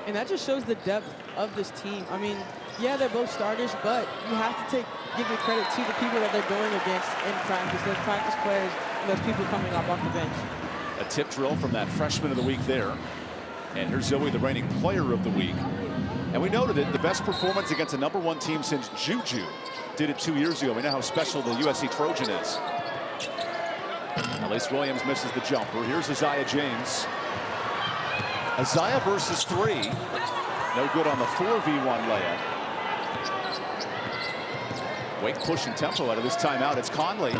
And that just shows the depth of this team. I mean, yeah, they're both starters, but you have to give the credit to the people that they're going against in practice. Those practice players and those people coming up off the bench. A tip drill from that freshman of the week there. And here's Zoe, the reigning player of the week. And we noted it, the best performance against a #1 team since Juju did it 2 years ago. We know how special the USC Trojan is. Elise Williams misses the jumper. Here's Isaiah James. Isaiah versus 3. No good on the 4v1 layup. Wake pushing tempo out of this timeout. It's Conley.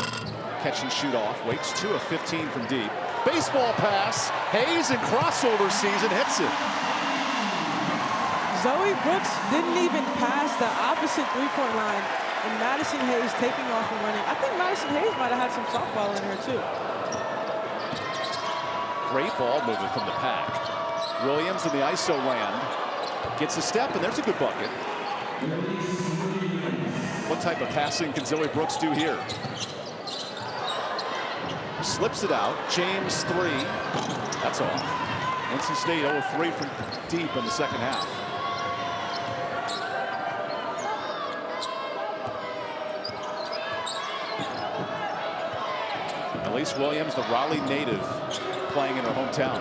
Catch and shoot off. Wake's 2 of 15 from deep. Baseball pass. Hayes in crossover season hits it. Zoe Brooks didn't even pass the opposite three-point line. And Madison Hayes taking off and running. I think Madison Hayes might have had some softball in her too. Great ball movement from the pack. Williams in the ISO land. Gets a step, and there's a good bucket. What type of passing can Zoe Brooks do here? Slips it out. James 3. That's off. NC State 0 of 3 from deep in the second half. Elise Williams, the Raleigh native, playing in her hometown.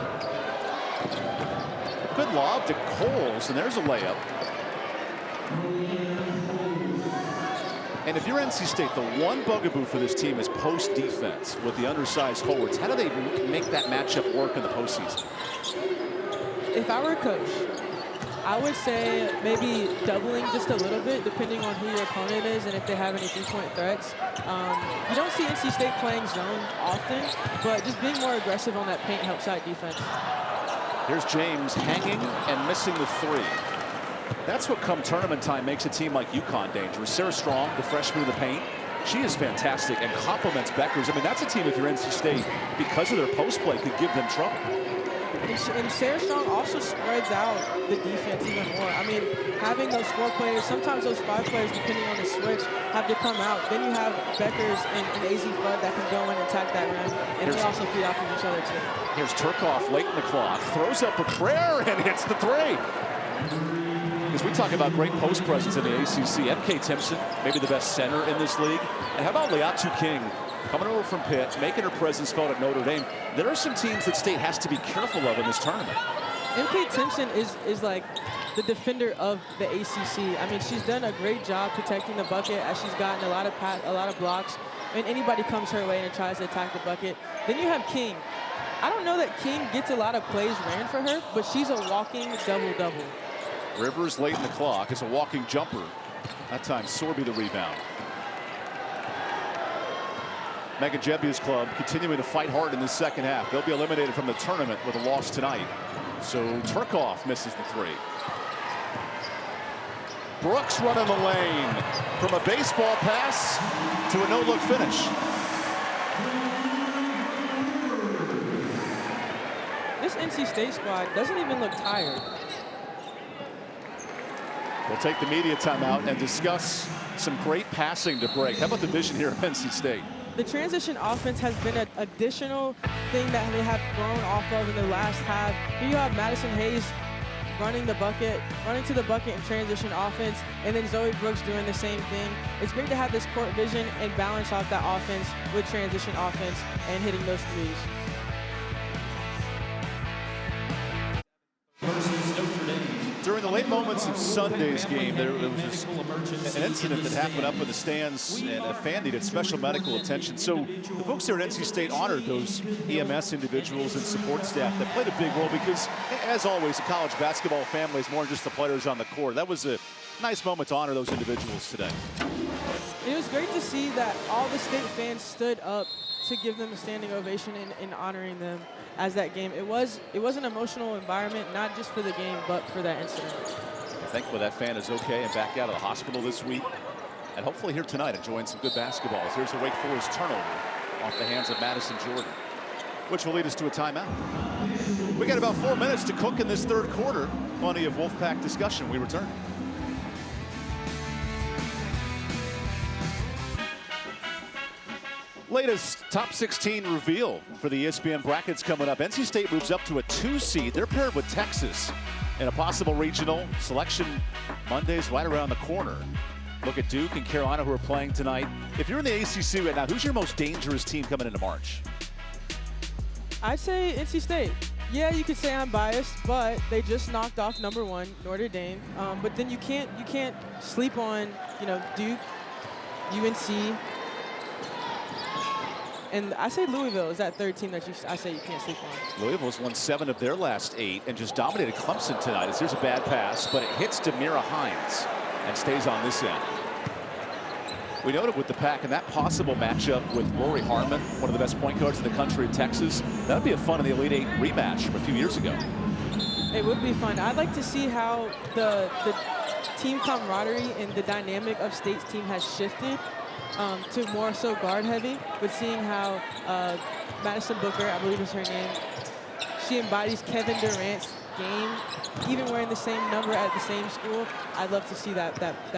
Good lob to Coles, and there's a layup. And if you're NC State, the one bugaboo for this team is post defense with the undersized forwards. How do they make that matchup work in the postseason? If I were a coach, I would say maybe doubling just a little bit, depending on who your opponent is and if they have any three-point threats. You don't see NC State playing zone often, but just being more aggressive on that paint helps out defense. Here's James hanging and missing the 3. That's what come tournament time makes a team like UConn dangerous. Sarah Strong, the freshman in the paint, she is fantastic and complements Beckers. I mean, that's a team, if you're NC State, because of their post play, could give them trouble. And Sarah Strong also spreads out the defense even more. I mean, having those 4 players, sometimes those 5 players, depending on the switch, have to come out. Then you have Beckers and AZ Fudd that can go in and attack that rim, and they also feed off of each other too. Here's Turcoff late in the clock, throws up a prayer and hits the 3. As we talk about great post presence in the ACC, MK Timpson, maybe the best center in this league. And how about Liatu King coming over from Pitt, making her presence felt at Notre Dame? There are some teams that State has to be careful of in this tournament. MK Timpson is like the defender of the ACC. I mean, she's done a great job protecting the bucket as she's gotten a lot of blocks. And anybody comes her way and tries to attack the bucket. Then you have King. I don't know that King gets a lot of plays ran for her, but she's a walking double-double. Rivers late in the clock. It's a walking jumper. That time Sorby the rebound. Megan Jebu's club continuing to fight hard in the second half. They'll be eliminated from the tournament with a loss tonight. So Turcoff misses the 3. Brooks running the lane from a baseball pass to a no-look finish. This NC State squad doesn't even look tired. We'll take the media timeout and discuss some great passing to break. How about the vision here of NC State? The transition offense has been an additional thing that they have grown off of in the last half. Here you have Madison Hayes running to the bucket in transition offense, and then Zoe Brooks doing the same thing. It's great to have this court vision and balance off that offense with transition offense and hitting those threes. During the late moments of Sunday's game, there was an incident that happened up in the stands, and a fan needed special medical attention. So the folks here at NC State honored those EMS individuals and support staff that played a big role because, as always, a college basketball family is more than just the players on the court. That was a nice moment to honor those individuals today. It was great to see that all the State fans stood up to give them a standing ovation in honoring them as that game. It was an emotional environment, not just for the game, but for that incident. Thankfully that fan is okay and back out of the hospital this week. And hopefully here tonight enjoying some good basketballs. Here's a Wake Forest turnover off the hands of Madison Jordan, which will lead us to a timeout. We got about 4 minutes to cook in this third quarter. Plenty of Wolfpack discussion. We return. Latest top 16 reveal for the ESPN brackets coming up. NC State moves up to a 2 seed. They're paired with Texas in a possible regional. Selection Monday's right around the corner. Look at Duke and Carolina, who are playing tonight. If you're in the ACC right now, who's your most dangerous team coming into March? I'd say NC State. Yeah, you could say I'm biased, but they just knocked off #1 Notre Dame. But then you can't sleep on Duke, UNC. And I say Louisville is that third team that I say you can't sleep on. Louisville's won 7 of their last 8 and just dominated Clemson tonight. As here's a bad pass, but it hits Demira Hines and stays on this end. We noted with the Pack and that possible matchup with Rory Harmon, one of the best point guards in the country in Texas. That would be a fun in the Elite 8 rematch from a few years ago. It would be fun. I'd like to see how the team camaraderie and the dynamic of State's team has shifted to more so guard heavy, but seeing how Madison Booker, I believe is her name, she embodies Kevin Durant's game, even wearing the same number at the same school. I'd love to see that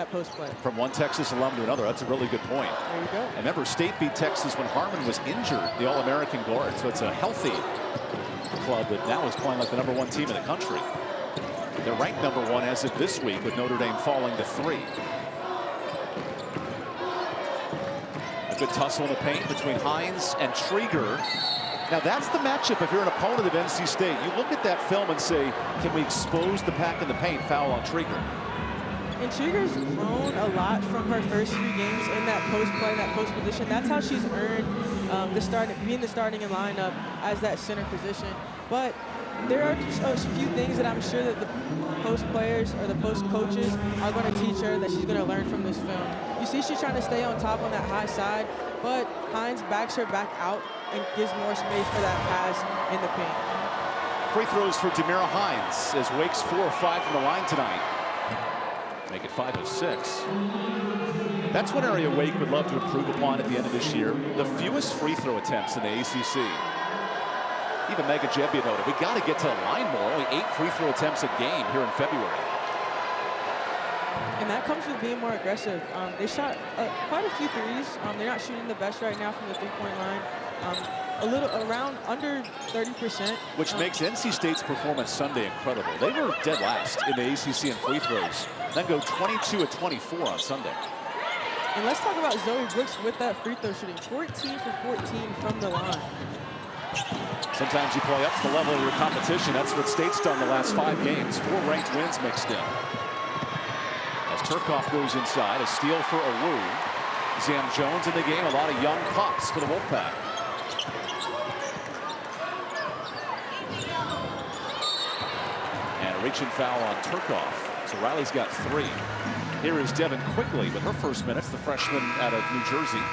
post play. From one Texas alum to another, that's a really good point. There you go. And remember, State beat Texas when Harmon was injured, the All-American guard, so it's a healthy club that now is playing like the #1 team in the country. They're ranked #1 as of this week, with Notre Dame falling to 3. A good tussle in the paint between Hines and Trieger. Now that's the matchup if you're an opponent of NC State. You look at that film and say, can we expose the Pack in the paint? Foul on Trieger. And Trieger's grown a lot from her first few games in that post play, that post position. That's how she's earned being the starting in lineup as that center position. But there are just a few things that I'm sure that the post players or the post coaches are going to teach her that she's going to learn from this film. You see she's trying to stay on top on that high side, but Hines backs her back out and gives more space for that pass in the paint. Free throws for Demira Hines as Wake's 4 or 5 from the line tonight. Make it 5 of 6. That's one area Wake would love to improve upon at the end of this year. The fewest free throw attempts in the ACC. Even Mega Jebbia noted, we got to get to the line more. Only 8 free throw attempts a game here in February. And that comes with being more aggressive. They shot quite a few threes. They're not shooting the best right now from the three-point line. A little around under 30%. Which makes NC State's performance Sunday incredible. They were dead last in the ACC in free throws. Then go 22 of 24 on Sunday. And let's talk about Zoe Brooks with that free throw shooting. 14 for 14 from the line. Sometimes you play up to the level of your competition. That's what State's done the last 5 games. 4 ranked wins mixed in. As Turcoff goes inside, a steal for Awu. Zam Jones in the game. A lot of young pups for the Wolfpack. And a reaching foul on Turcoff. So Riley's got 3. Here is Devin Quigley with her first minutes, the freshman out of New Jersey.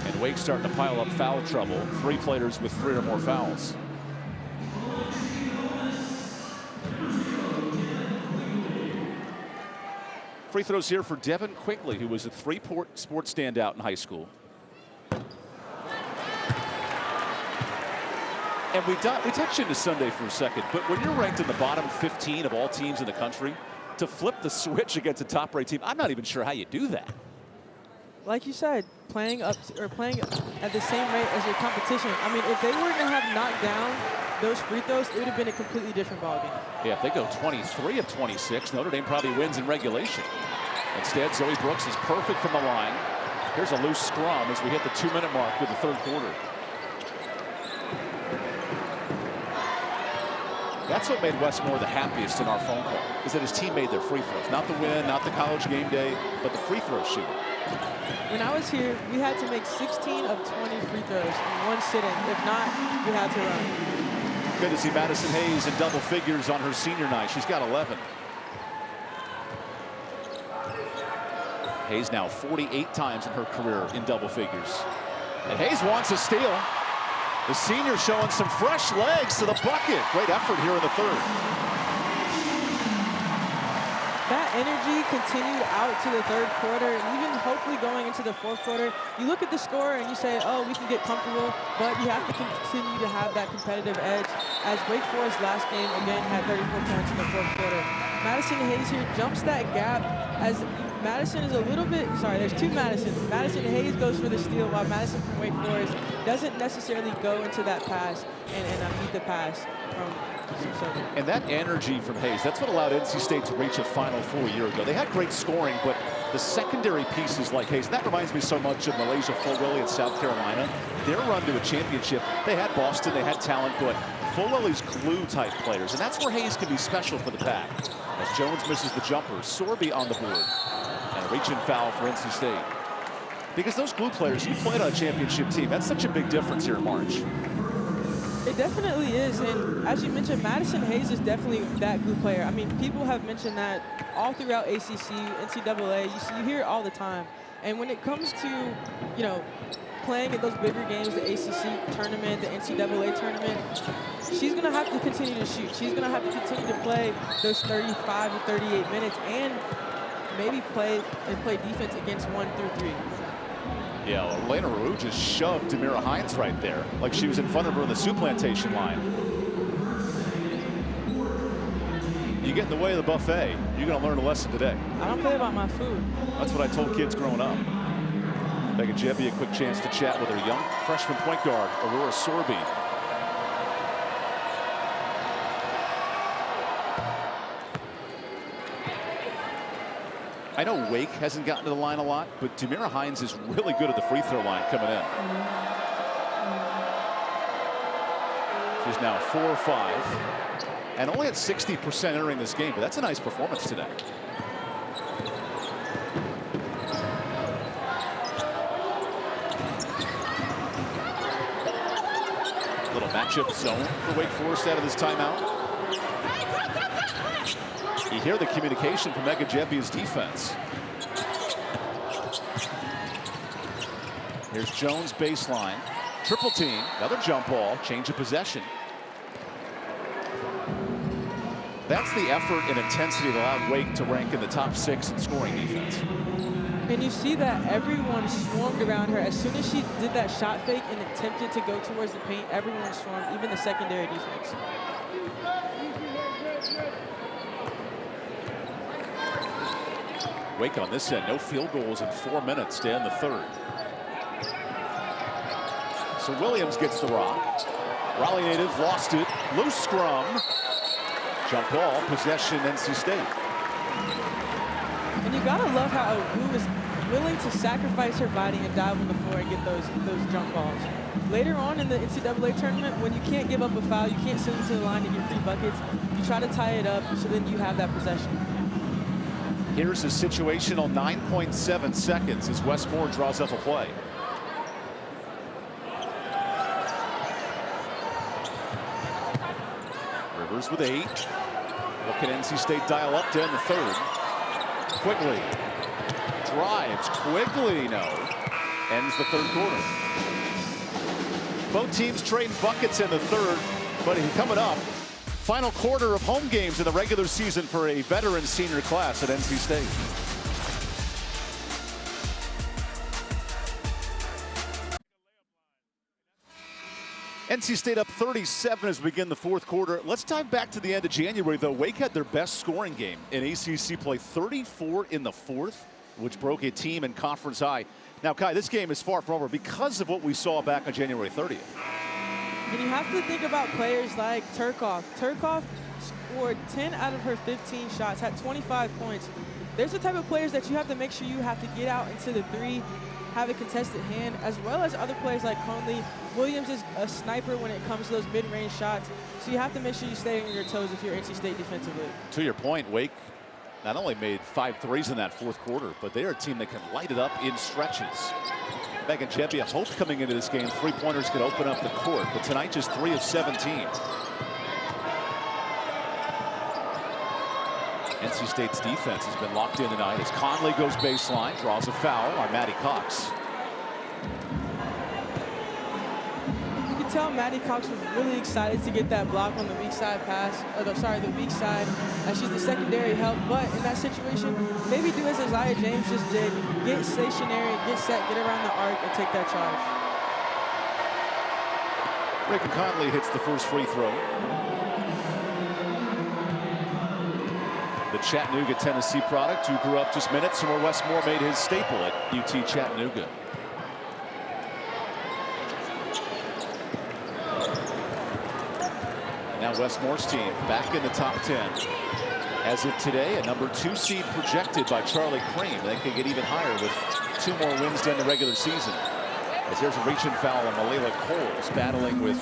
And Wake starting to pile up foul trouble. 3 players with 3 or more fouls. Free throws here for Devin Quigley, who was a 3-sport standout in high school. And we touched into Sunday for a second, but when you're ranked in the bottom 15 of all teams in the country, to flip the switch against a top-ranked team, I'm not even sure how you do that. Like you said, playing at the same rate as your competition. I mean, if they were to have knocked down those free throws, it would have been a completely different ballgame. Yeah, if they go 23 of 26, Notre Dame probably wins in regulation. Instead, Zoe Brooks is perfect from the line. Here's a loose scrum as we hit the 2-minute mark with the 3rd quarter. That's what made Westmore the happiest in our phone call, is that his team made their free throws. Not the win, not the college game day, but the free throw shooting. When I was here, we had to make 16 of 20 free throws in one sit-in. If not, we had to run. Good to see Madison Hayes in double figures on her senior night. She's got 11. Hayes now 48 times in her career in double figures. And Hayes wants a steal. The senior showing some fresh legs to the bucket. Great effort here in the 3rd. That energy continued out to the third quarter, and even hopefully going into the fourth quarter. You look at the score and you say, oh, we can get comfortable, but you have to continue to have that competitive edge. As Wake Forest last game, again, had 34 points in the fourth quarter. Madison Hayes here jumps that gap as Madison is a little bit, sorry, there's two Madisons. Madison Hayes goes for the steal while Madison from Wake Forest doesn't necessarily go into that pass and beat the pass from Southern. And that energy from Hayes, that's what allowed NC State to reach a Final Four a year ago. They had great scoring, but the secondary pieces like Hayes, and that reminds me so much of Malaysia Fulwilly in South Carolina. Their run to a championship, they had Boston, they had talent, but Fulwilly's glue-type players, and that's where Hayes can be special for the Pack. As Jones misses the jumper, Sorby on the board. And a reach-in foul for NC State. Because those glue players, you played on a championship team. That's such a big difference here in March. It definitely is, and as you mentioned, Madison Hayes is definitely that glue player. I mean, people have mentioned that all throughout ACC, NCAA, you hear it all the time. And when it comes to, you know, playing at those bigger games, the ACC tournament, the NCAA tournament, she's going to have to continue to shoot. She's going to have to continue to play those 35 to 38 minutes and maybe play defense against 1 through 3. Yeah, Elena Rue just shoved Demira Hines right there, like she was in front of her in the supplantation line. You get in the way of the buffet, you're going to learn a lesson today. I don't play about my food. That's what I told kids growing up. Megan Jebby, a quick chance to chat with her young freshman point guard, Aurora Sorby. I know Wake hasn't gotten to the line a lot, but Demira Hines is really good at the free throw line coming in. She's now 4 or 5 and only at 60% entering this game, but that's a nice performance today. Little matchup zone for Wake Forest out of this timeout. You hear the communication from Megan Jebby's defense. Here's Jones baseline. Triple team. Another jump ball. Change of possession. That's the effort and intensity that allowed Wake to rank in the top 6 in scoring defense. And you see that everyone swarmed around her. As soon as she did that shot fake and attempted to go towards the paint, everyone swarmed, even the secondary defense. Wake on this end, no field goals in 4 minutes to end the third. So Williams gets the rock. Raleigh native lost it. Loose scrum. Jump ball, possession, NC State. And you gotta love how Wu is willing to sacrifice her body and dive on the floor and get those jump balls. Later on in the NCAA tournament, when you can't give up a foul, you can't send them to the line and get free buckets, you try to tie it up so then you have that possession. Here's a situational 9.7 seconds as Westmore draws up a play. Rivers with 8. What can NC State dial up to end the third? Quigley drives. Quigley, no. Ends the third quarter. Both teams trading buckets in the third, but coming up, final quarter of home games in the regular season for a veteran senior class at NC State. NC State up 37 as we begin the fourth quarter. Let's dive back to the end of January, though. Wake had their best scoring game in ACC play, 34 in the fourth, which broke a team and conference high. Now, Kai, this game is far from over because of what we saw back on January 30th. And you have to think about players like Turcoff. Turcoff scored 10 out of her 15 shots, had 25 points. There's the type of players that you have to make sure you have to get out into the three, have a contested hand, as well as other players like Conley. Williams is a sniper when it comes to those mid-range shots, so you have to make sure you stay on your toes if you're NC State defensively. To your point, Wake not only made 5 threes in that fourth quarter, but they are a team that can light it up in stretches. Megan Jebby, a hope coming into this game, three-pointers could open up the court, but tonight just 3 of 17. NC State's defense has been locked in tonight as Conley goes baseline, draws a foul on Maddie Cox. You can tell Maddie Cox was really excited to get that block on the weak side pass, the weak side as she's the secondary help. But in that situation, maybe do as Isaiah James just did. Get stationary, get set, get around the arc, and take that charge. Reagan Conley hits the first free throw. The Chattanooga, Tennessee product, who grew up just minutes from where Wes Moore made his staple at UT Chattanooga. Now Wes Moore's team back in the top 10. As of today, a number 2 seed projected by Charlie Cream. They could get even higher with 2 more wins than the regular season. As there's a reach-in foul on Malayla Coles battling with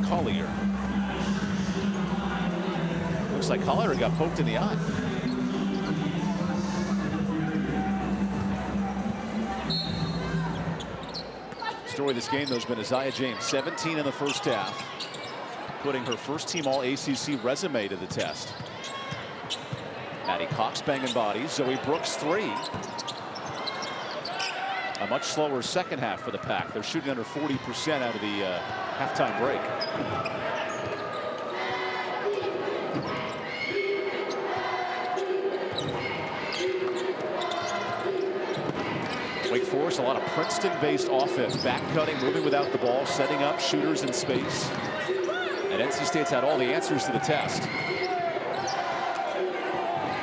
Collier. Looks like Collier got poked in the eye. Story of this game, though, has been Isaiah James, 17 in the first half, putting her first-team All-ACC resume to the test. Maddie Cox banging bodies. Zoe Brooks 3. A much slower second half for the Pack. They're shooting under 40% out of the halftime break. Wake Forest, a lot of Princeton-based offense. Back cutting, moving without the ball, setting up shooters in space. And NC State's had all the answers to the test.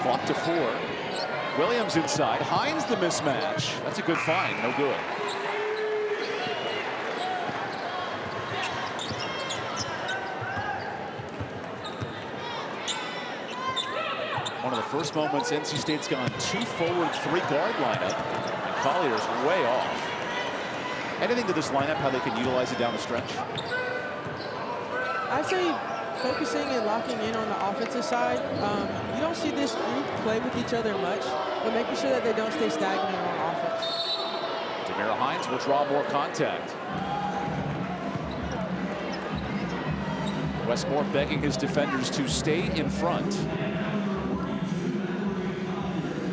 Clock to 4. Williams inside. Hines the mismatch. That's a good find. No good. One of the first moments NC State's gone 2 forward, 3 guard lineup. And Collier's way off. Anything to this lineup, how they can utilize it down the stretch? I'd say focusing and locking in on the offensive side. You don't see this group play with each other much, but making sure that they don't stay stagnant on offense. Demira Hines will draw more contact. Wes Moore begging his defenders to stay in front.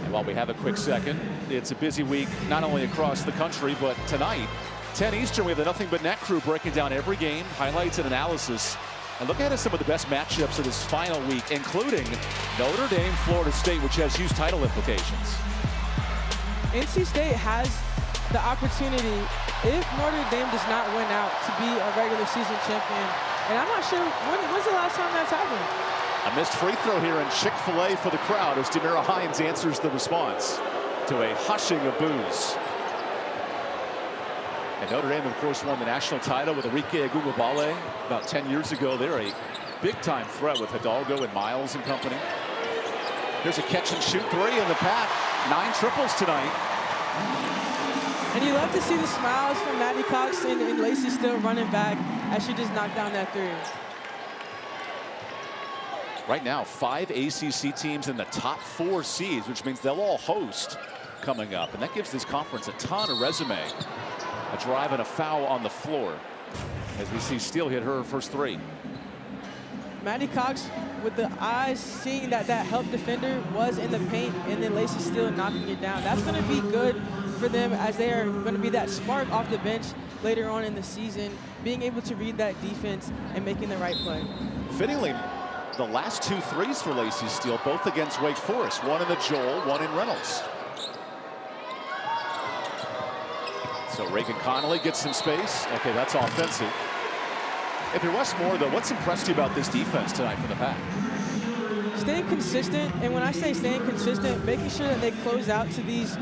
And while we have a quick second, it's a busy week, not only across the country, but tonight, 10 Eastern, we have the Nothing But Net crew breaking down every game, highlights and analysis. And look at some of the best matchups of this final week, including Notre Dame, Florida State, which has huge title implications. NC State has the opportunity, if Notre Dame does not win out, to be a regular season champion. And I'm not sure, when's the last time that's happened? A missed free throw here in Chick-fil-A for the crowd as Demira Hines answers the response to a hushing of boos. And Notre Dame, of course, won the national title with Enrique Agumabale about 10 years ago. They're a big-time threat with Hidalgo and Miles and company. Here's a catch-and-shoot 3 in the Pack. 9 triples tonight. And you love to see the smiles from Maddie Cox and Lacey still running back as she just knocked down that 3. Right now, 5 ACC teams in the top 4 seeds, which means they'll all host coming up. And that gives this conference a ton of resume. A drive and a foul on the floor as we see Steele hit her first 3. Maddie Cox with the eyes seeing that that help defender was in the paint and then Lacey Steele knocking it down. That's going to be good for them as they are going to be that spark off the bench later on in the season, being able to read that defense and making the right play. Fittingly, the last 2 threes for Lacey Steele, both against Wake Forest. One in the Joel, one in Reynolds. So Reagan Connolly gets some space. Okay, that's offensive. If you're Wes Moore, though, what's impressed you about this defense tonight for the Pack? Staying consistent, and when I say staying consistent, making sure that they close out to these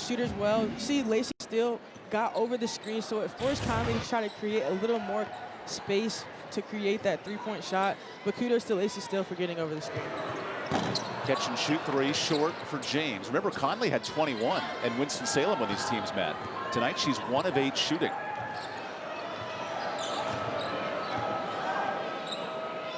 shooters well. You see Lacey Steele got over the screen, so it forced Conley to try to create a little more space to create that 3-point shot. But kudos to Lacey Steele for getting over the screen. Catch and shoot 3 short for James. Remember, Conley had 21 at Winston-Salem when these teams met. Tonight, she's 1 of 8 shooting.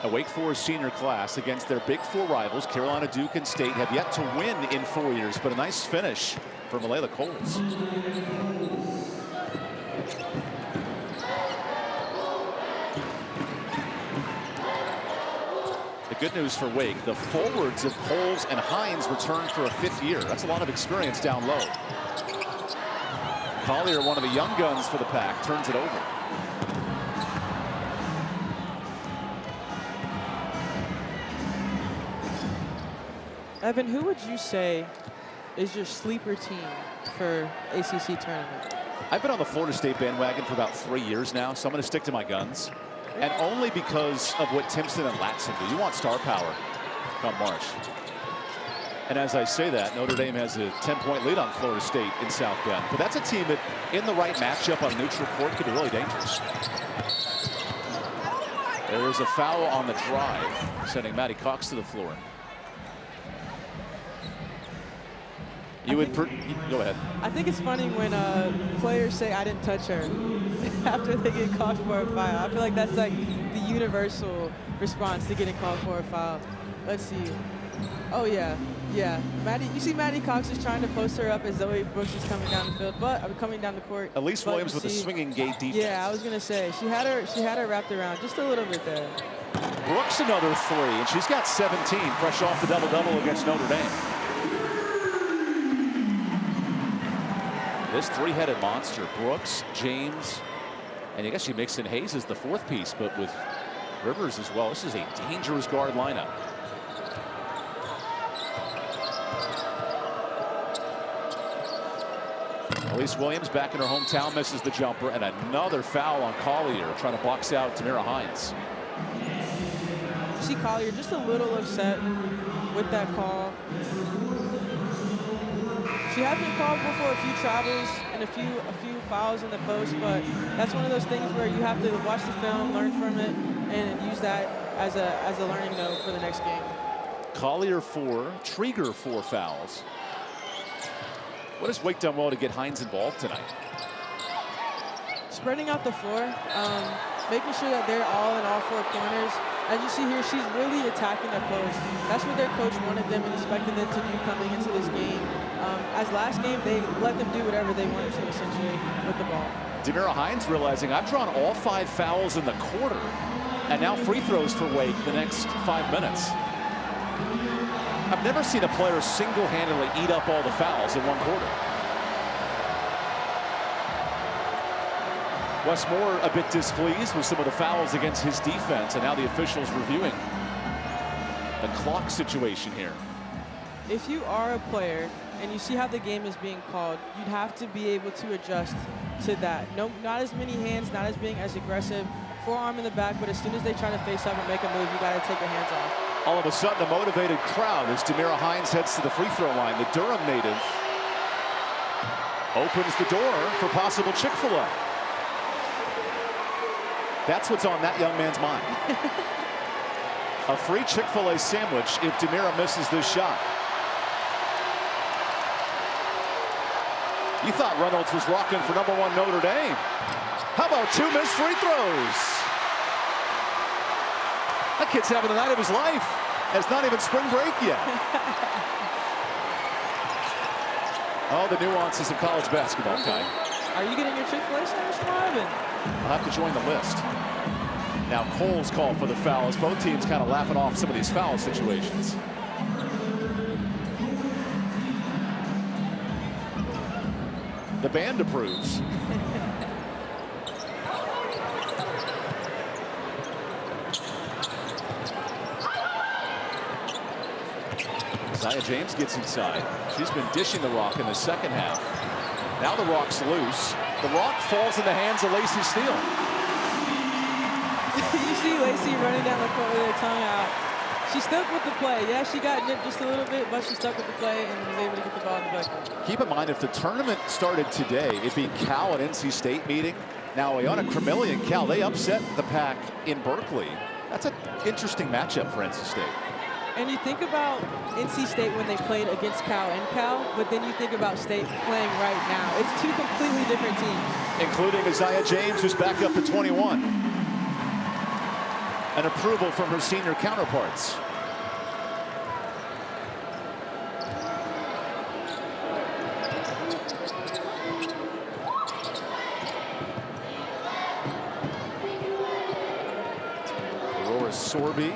A Wake Forest senior class against their Big 4 rivals, Carolina, Duke, and State, have yet to win in 4 years, but a nice finish for Malayla Coles. The good news for Wake, the forwards of Coles and Hines return for a 5th year. That's a lot of experience down low. Collier, one of the young guns for the Pack, turns it over. Evan, who would you say is your sleeper team for ACC tournament? I've been on the Florida State bandwagon for about 3 years now, so I'm going to stick to my guns. And only because of what Timpson and Latson do. You want star power come March. And as I say that, Notre Dame has a 10-point lead on Florida State in South Bend. But that's a team that, in the right matchup on a neutral court, could be really dangerous. There is a foul on the drive, sending Maddie Cox to the floor. Go ahead. I think it's funny when players say, I didn't touch her, after they get called for a foul. I feel like that's like the universal response to getting called for a foul. Let's see. Oh, yeah. Yeah. You see Maddie Cox is trying to post her up as Zoe Brooks is coming down the field, coming down the court. Elise Williams with a swinging gate defense. Yeah, I was going to say, she had her wrapped around just a little bit there. Brooks another 3, and she's got 17, fresh off the double-double against Notre Dame. This three-headed monster, Brooks, James, and I guess you mix in Hayes as the 4th piece, but with Rivers as well. This is a dangerous guard lineup. Elise Williams back in her hometown, misses the jumper, and another foul on Collier, trying to box out Tamira Hines. You see Collier just a little upset with that call. She has been called for a few travels and a few fouls in the post, but that's one of those things where you have to watch the film, learn from it, and use that as a learning note for the next game. Collier 4, Trieger 4 fouls. What has Wake done well to get Hines involved tonight? Spreading out the floor, making sure that they're all in all 4 corners. As you see here, she's really attacking the post. That's what their coach wanted them and expected them to do coming into this game. As last game, they let them do whatever they wanted to, essentially, with the ball. Tamira Hines realizing I've drawn all 5 fouls in the quarter, and now free throws for Wake the next 5 minutes. I've never seen a player single-handedly eat up all the fouls in 1 quarter. Wes Moore a bit displeased with some of the fouls against his defense, and now the officials reviewing the clock situation here. If you are a player and you see how the game is being called, you'd have to be able to adjust to that. No, not as many hands, not as being as aggressive, forearm in the back, but as soon as they try to face up and make a move, you got to take your hands off. All of a sudden, a motivated crowd as Tamira Hines heads to the free throw line. The Durham native opens the door for possible Chick-fil-A. That's what's on that young man's mind. A free Chick-fil-A sandwich if Tamira misses this shot. You thought Reynolds was rocking for #1 Notre Dame. How about 2 missed free throws? That kid's having the night of his life. It's not even spring break yet. Oh, the nuances of college basketball, Kai. Are you getting your Chick-fil-A sandwich from Ivan? I'll have to join the list. Now Cole's called for the foul as both teams kind of laughing off some of these foul situations. The band approves. Zaya James gets inside. She's been dishing the rock in the second half. Now the rock's loose. The rock falls in the hands of Lacey Steele. You see Lacey running down the court with her tongue out. She stuck with the play. Yeah, she got nipped just a little bit, but she stuck with the play and was able to get the ball in the bucket. Keep in mind, if the tournament started today, it'd be Cal and NC State meeting. Now, Iona Crimilli and Cal, they upset the Pack in Berkeley. That's an interesting matchup for NC State. And you think about NC State when they played against Cal and Cal, but then you think about State playing right now. It's 2 completely different teams. Including Isaiah James, who's back up to 21. An approval from her senior counterparts. Aurora Sorby,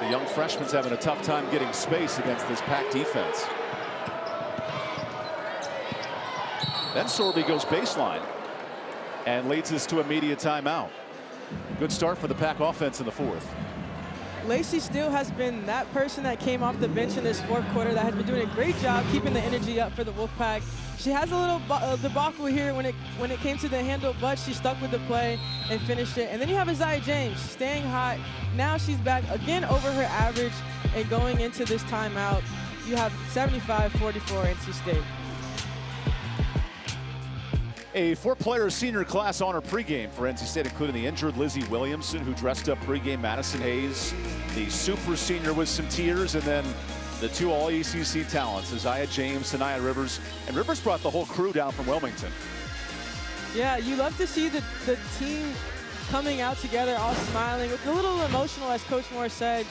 the young freshman's having a tough time getting space against this Pack defense. Then Sorby goes baseline and leads us to a media timeout. Good start for the Pack offense in the 4th. Lacey Steele has been that person that came off the bench in this fourth quarter that has been doing a great job keeping the energy up for the Wolfpack. She has a little debacle here when it came to the handle, but she stuck with the play and finished it. And then you have Isaiah James staying hot. Now she's back again over her average, and going into this timeout, you have 75-44 NC State. A 4-player senior class honor pregame for NC State, including the injured Lizzie Williamson, who dressed up pregame, Madison Hayes, the super senior with some tears, and then the 2 all-ACC talents, Isaiah James, Sanaya Rivers. And Rivers brought the whole crew down from Wilmington. Yeah, you love to see the team coming out together, all smiling, a little emotional, as Coach Moore said.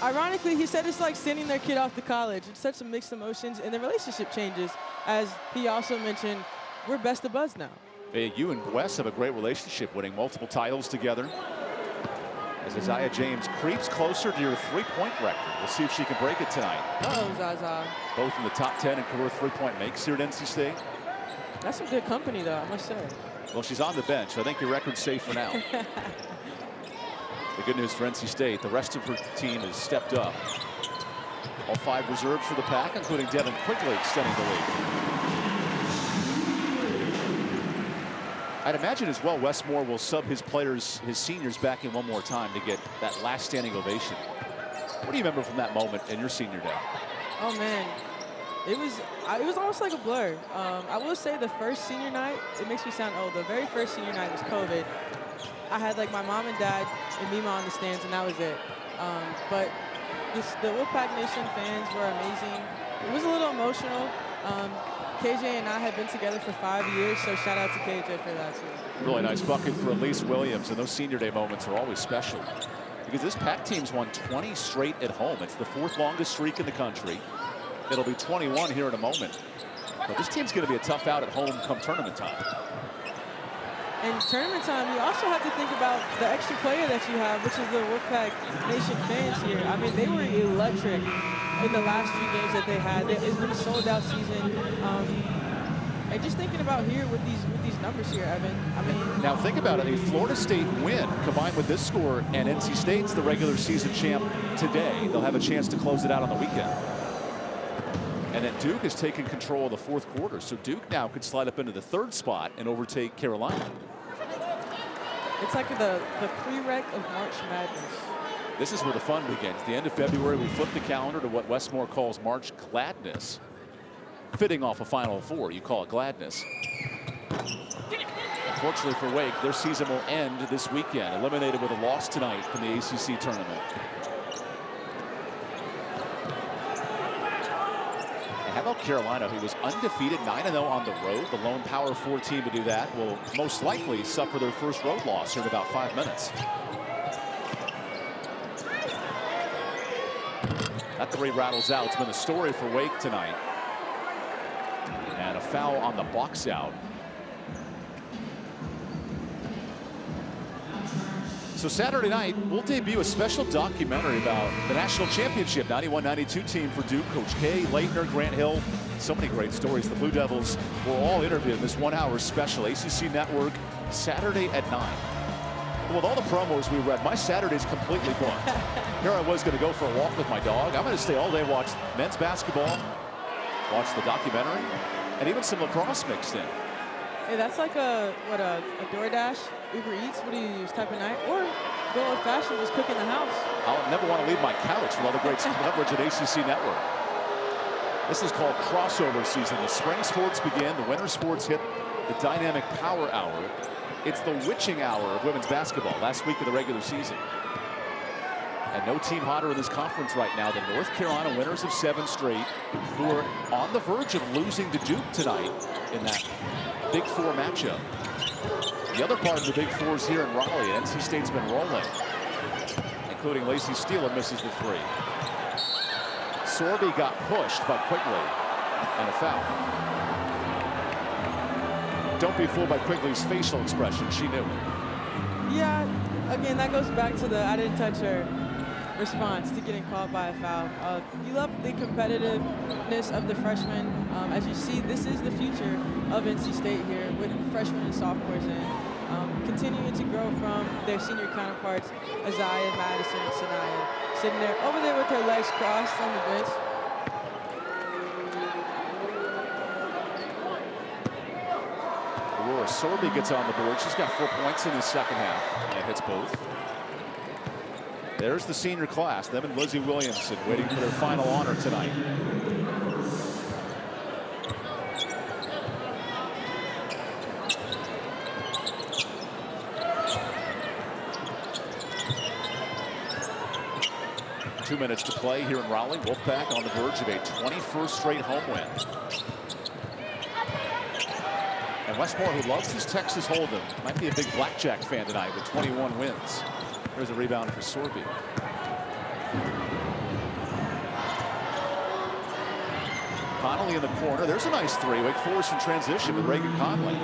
Ironically, he said it's like sending their kid off to college. It's such a mixed emotions, and the relationship changes, as he also mentioned. We're best of buds now. Hey, you and Wes have a great relationship, winning multiple titles together. As Isaiah James creeps closer to your 3-point record. We'll see if she can break it tonight. Uh-oh, Zaza. Both in the top 10 in career 3-point makes here at NC State. That's some good company, though, I must say. Well, she's on the bench, so I think your record's safe for now. The good news for NC State, the rest of her team has stepped up. All 5 reserves for the Pack, including Devin Quigley extending the lead. I'd imagine as well Wes Moore will sub his players, his seniors, back in one more time to get that last standing ovation. What do you remember from that moment in your senior day? Oh man, it was almost like a blur. I will say the first senior night, it makes me sound old. The very first senior night was COVID. I had like my mom and dad and Mima on the stands, and that was it. But the Wolfpack Nation fans were amazing. It was a little emotional. KJ and I have been together for 5 years, so shout out to KJ for that too. Really nice bucket for Elise Williams, and those senior day moments are always special because this Pack team's won 20 straight at home. It's the 4th longest streak in the country. It'll be 21 here in a moment. But this team's going to be a tough out at home come tournament time. And tournament time, you also have to think about the extra player that you have, which is the Wolfpack Nation fans here. I mean, they were electric in the last few games that they had. It's been a sold-out season. And just thinking about here with these numbers here, Evan, I mean... Now think about it. A Florida State win combined with this score, and NC State's the regular season champ today. They'll have a chance to close it out on the weekend. And then Duke has taken control of the 4th quarter. So Duke now could slide up into the 3rd spot and overtake Carolina. It's like the prereq of March Madness. This is where the fun begins. The end of February, we flip the calendar to what Wes Moore calls March Gladness. Fitting off a Final Four, you call it gladness. Unfortunately for Wake, their season will end this weekend, eliminated with a loss tonight from the ACC tournament. And how about Carolina, who was undefeated 9-0 on the road, the lone Power 4 team to do that, will most likely suffer their first road loss here in about 5 minutes. That 3 rattles out. It's been a story for Wake tonight. And a foul on the box out. So Saturday night, we'll debut a special documentary about the national championship 91-92 team for Duke. Coach K, Leitner, Grant Hill, so many great stories. The Blue Devils were all interviewed in this 1-hour special. ACC Network, Saturday at 9. With all the promos we read, my Saturday's completely booked. Here I was going to go for a walk with my dog. I'm going to stay all day, watch men's basketball, watch the documentary, and even some lacrosse mixed in. Hey, that's like a DoorDash, Uber Eats. What do you use, type of night? Or go old-fashioned, just cook in the house. I'll never want to leave my couch with all the great coverage at ACC Network. This is called crossover season. The spring sports begin, the winter sports hit the dynamic power hour. It's the witching hour of women's basketball, last week of the regular season. And no team hotter in this conference right now than North Carolina, winners of 7 straight, who are on the verge of losing to Duke tonight in that Big Four matchup. The other part of the Big Four is here in Raleigh. NC State's been rolling, including Lacey Steele, who misses the 3. Sorby got pushed by Quigley, and a foul. Don't be fooled by Quigley's facial expression. She knew. Yeah, again, that goes back to the I didn't touch her response to getting called by a foul. You love the competitiveness of the freshmen. As you see, this is the future of NC State here with freshmen and sophomores in. continuing to grow from their senior counterparts, Isaiah, Madison, and Sanaya, sitting there over there with their legs crossed on the bench. Aurora Sorby gets on the board. She's got 4 points in the second half and hits both. There's the senior class, them and Lizzie Williamson, waiting for their final honor tonight. Two minutes to play here in Raleigh. Wolfpack on the verge of a 21st straight home win. And Westmore, who loves his Texas Hold'em, might be a big blackjack fan tonight with 21 wins. There's a rebound for Sorby. Connolly in the corner. There's a nice three. Wake Forest in transition with Reagan Conley.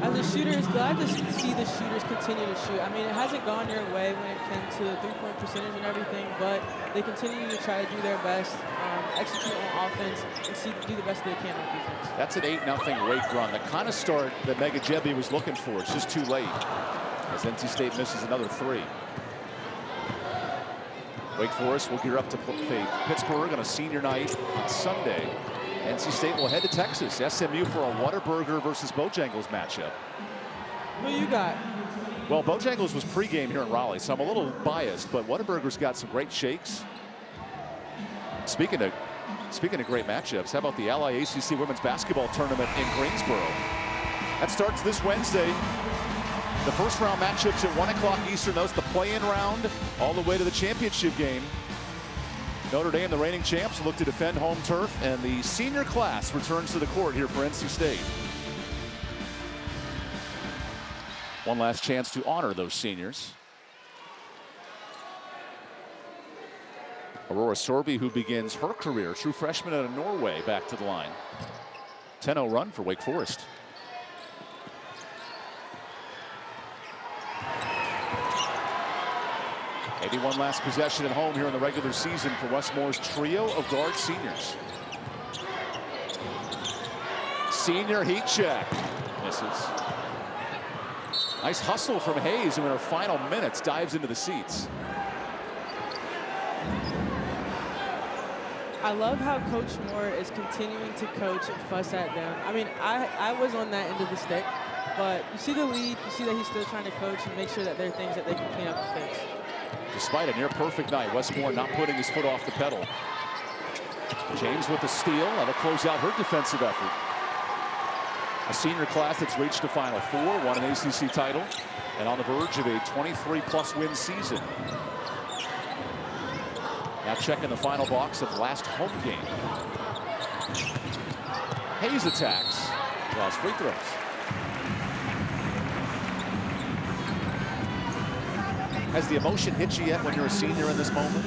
As a shooter, it's glad to see the shooters continue to shoot. I mean, it hasn't gone their way when it comes to the three-point percentage and everything, but they continue to try to do their best, execute on offense, and do the best they can on defense. That's an 8-0 Wake run. The kind of start that Mega Jebby was looking for. It's just too late as NC State misses another three. Wake Forest will gear up to play Pittsburgh on a senior night on Sunday. NC State will head to Texas. SMU for a Whataburger versus Bojangles matchup. Who you got? Well, Bojangles was pregame here in Raleigh, so I'm a little biased, but Whataburger's got some great shakes. Speaking of great matchups, how about the Ally ACC Women's Basketball Tournament in Greensboro? That starts this Wednesday. The first round matchups at 1 o'clock Eastern. Those the play-in round all the way to the championship game. Notre Dame, the reigning champs, look to defend home turf, and the senior class returns to the court here for NC State. One last chance to honor those seniors. Aurora Sorby, who begins her career, true freshman out of Norway, back to the line. 10-0 run for Wake Forest. 81 last possession at home here in the regular season for Westmore's trio of guard seniors. Senior heat check. Misses. Nice hustle from Hayes, who in her final minutes dives into the seats. I love how Coach Moore is continuing to coach and fuss at them. I mean, I was on that end of the stick, but you see the lead, you see that he's still trying to coach and make sure that there are things that they can clean up and fix. Despite a near-perfect night, Westmore not putting his foot off the pedal. James with the steal. That'll close out her defensive effort. A senior class that's reached a Final Four, won an ACC title, and on the verge of a 23-plus win season. Now checking the final box of last home game. Hayes attacks. Draws free throws. Has the emotion hit you yet when you're a senior in this moment?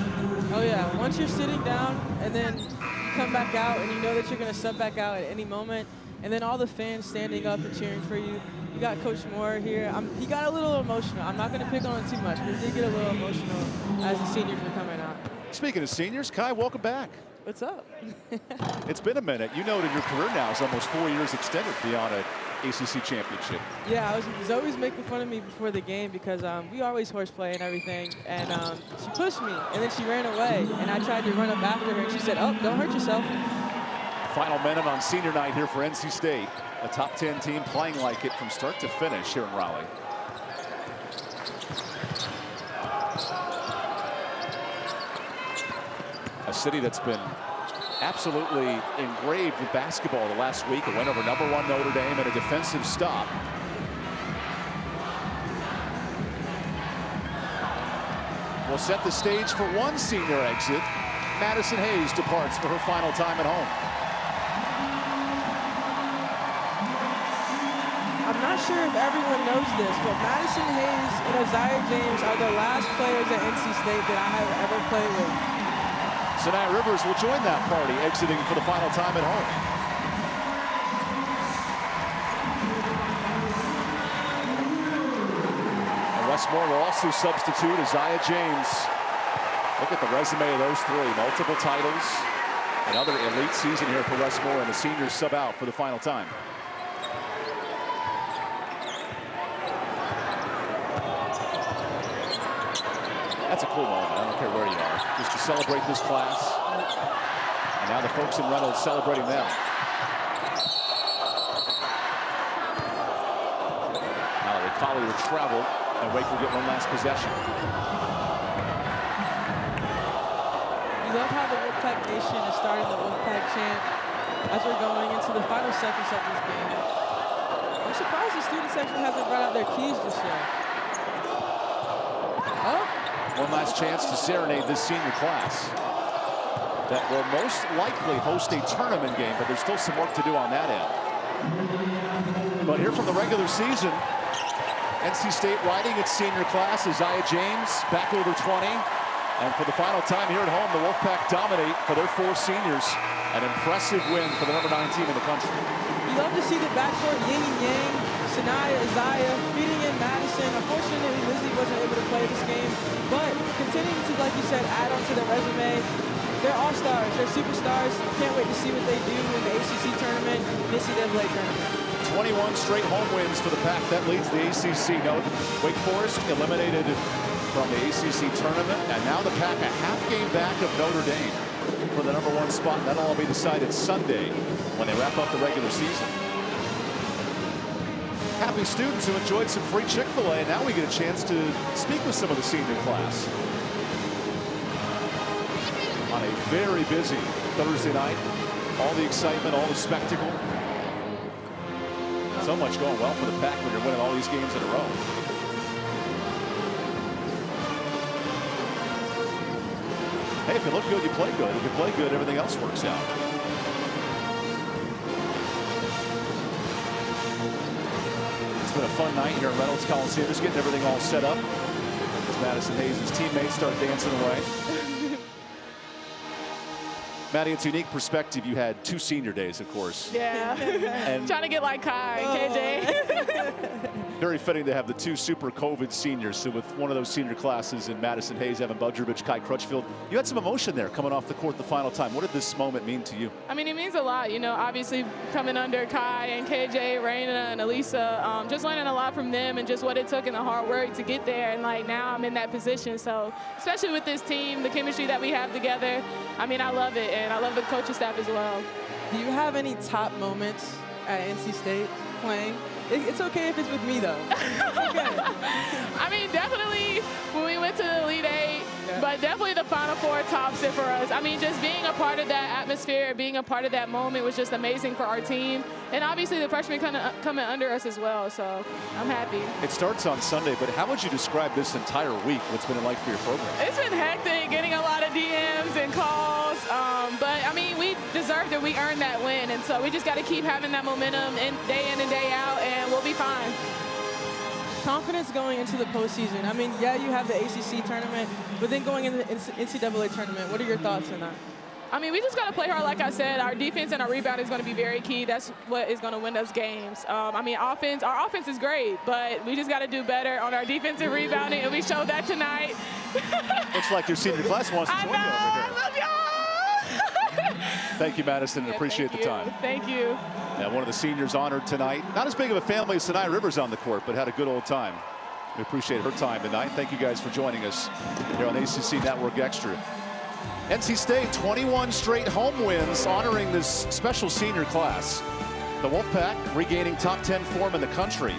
Oh yeah, once you're sitting down and then you come back out and you know that you're gonna sub back out at any moment, and then all the fans standing up and cheering for you. You got Coach Moore here. He got a little emotional. I'm not gonna pick on him too much, but he did get a little emotional as the seniors were coming out. Speaking of seniors, Kai, welcome back. What's up? It's been a minute. You noted your career now is almost 4 years extended beyond an ACC championship. Yeah, he's always making fun of me before the game because we always horseplay and everything. And she pushed me, and then she ran away. And I tried to run up after her, and she said, "Oh, don't hurt yourself." Final minute on senior night here for NC State. A top 10 team playing like it from start to finish here in Raleigh. A city that's been absolutely engraved with basketball the last week. It went over #1 Notre Dame and a defensive stop. Will set the stage for one senior exit. Madison Hayes departs for her final time at home. I'm not sure if everyone knows this, but Madison Hayes and Isaiah James are the last players at NC State that I have ever played with. Sanaya Rivers will join that party, exiting for the final time at home. And Westmore will also substitute Isaiah James. Look at the resume of those three. Multiple titles. Another elite season here for Westmore, and the seniors sub out for the final time. That's a cool moment. I don't care where you are. Just to celebrate this class. And now the folks in Reynolds celebrating them. Now the Collier will travel, and Wake will get one last possession. You love how the Wolfpack Nation is starting the Wolfpack chant as we're going into the final seconds of this game. I'm surprised the student section hasn't brought out their keys just yet. Oh. One last chance to serenade this senior class that will most likely host a tournament game, but there's still some work to do on that end. But here from the regular season, NC State riding its senior class, Isaiah James back over 20. And for the final time here at home, the Wolfpack dominate for their 4 seniors. An impressive win for the #9 team in the country. You love to see the backcourt yin and yang, Sanaya, Isaiah, feeding in Madison. Unfortunately, Lizzie wasn't able to play this game, but continuing to, like you said, add on to their resume. They're all-stars, they're superstars. Can't wait to see what they do in the ACC tournament, NCAA tournament. 21 straight home wins for the Pack. That leads the ACC. Note, Wake Forest eliminated from the ACC tournament, and now the Pack a half game back of Notre Dame for the #1 spot. That'll all be decided Sunday when they wrap up the regular season. Happy students who enjoyed some free Chick-fil-A, and now we get a chance to speak with some of the senior class. On a very busy Thursday night, all the excitement, all the spectacle. So much going well for the Pack when you're winning all these games in a row. Hey, if you look good, you play good. If you play good, everything else works out. It's been a fun night here at Reynolds Coliseum, just getting everything all set up as Madison Hayes' teammates start dancing away. Maddie, it's a unique perspective. You had 2 senior days, of course. Yeah. And trying to get like Kai and KJ. very fitting to have the 2 super COVID seniors. So with one of those senior classes in Madison Hayes, Evan Budrovich, Kai Crutchfield, you had some emotion there coming off the court the final time. What did this moment mean to you? I mean, it means a lot. You know, obviously coming under Kai and KJ, Raina and Elisa, just learning a lot from them and just what it took and the hard work to get there. And like now I'm in that position. So especially with this team, the chemistry that we have together, I mean, I love it. And I love the coaching staff as well. Do you have any top moments at NC State playing? It's okay if it's with me, though. It's okay. I mean, definitely when we went to the Elite Eight, but definitely the Final Four tops it for us. I mean, just being a part of that atmosphere, being a part of that moment was just amazing for our team. And obviously the freshmen coming under us as well, so I'm happy. It starts on Sunday, but how would you describe this entire week? What's been it like for your program? It's been hectic, getting a lot of DMs and calls. But, I mean, we deserved it. We earned that win. And so we just got to keep having that momentum day in and day out, and we'll be fine. Confidence going into the postseason. I mean, yeah, you have the ACC tournament, but then going into the NCAA tournament, what are your thoughts on that? I mean, we just got to play hard. Like I said, our defense and our rebound is going to be very key. That's what is going to win us games. I mean, our offense is great, but we just got to do better on our defensive rebounding, and we showed that tonight. Looks like your senior class wants to join you over here. I love y'all. Thank you, Madison, and appreciate the time. Thank you. Yeah, one of the seniors honored tonight. Not as big of a family as Sanaya Rivers on the court, but had a good old time. We appreciate her time tonight. Thank you guys for joining us here on ACC Network Extra. NC State, 21 straight home wins, honoring this special senior class. The Wolfpack regaining top 10 form in the country.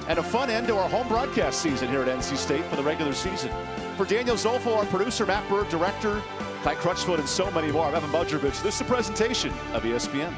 And a fun end to our home broadcast season here at NC State for the regular season. For Daniel Zolfo, our producer, Matt Bird, director, Kai Crutchfield, and so many more, I'm Evan Budrovich. This is the presentation of ESPN.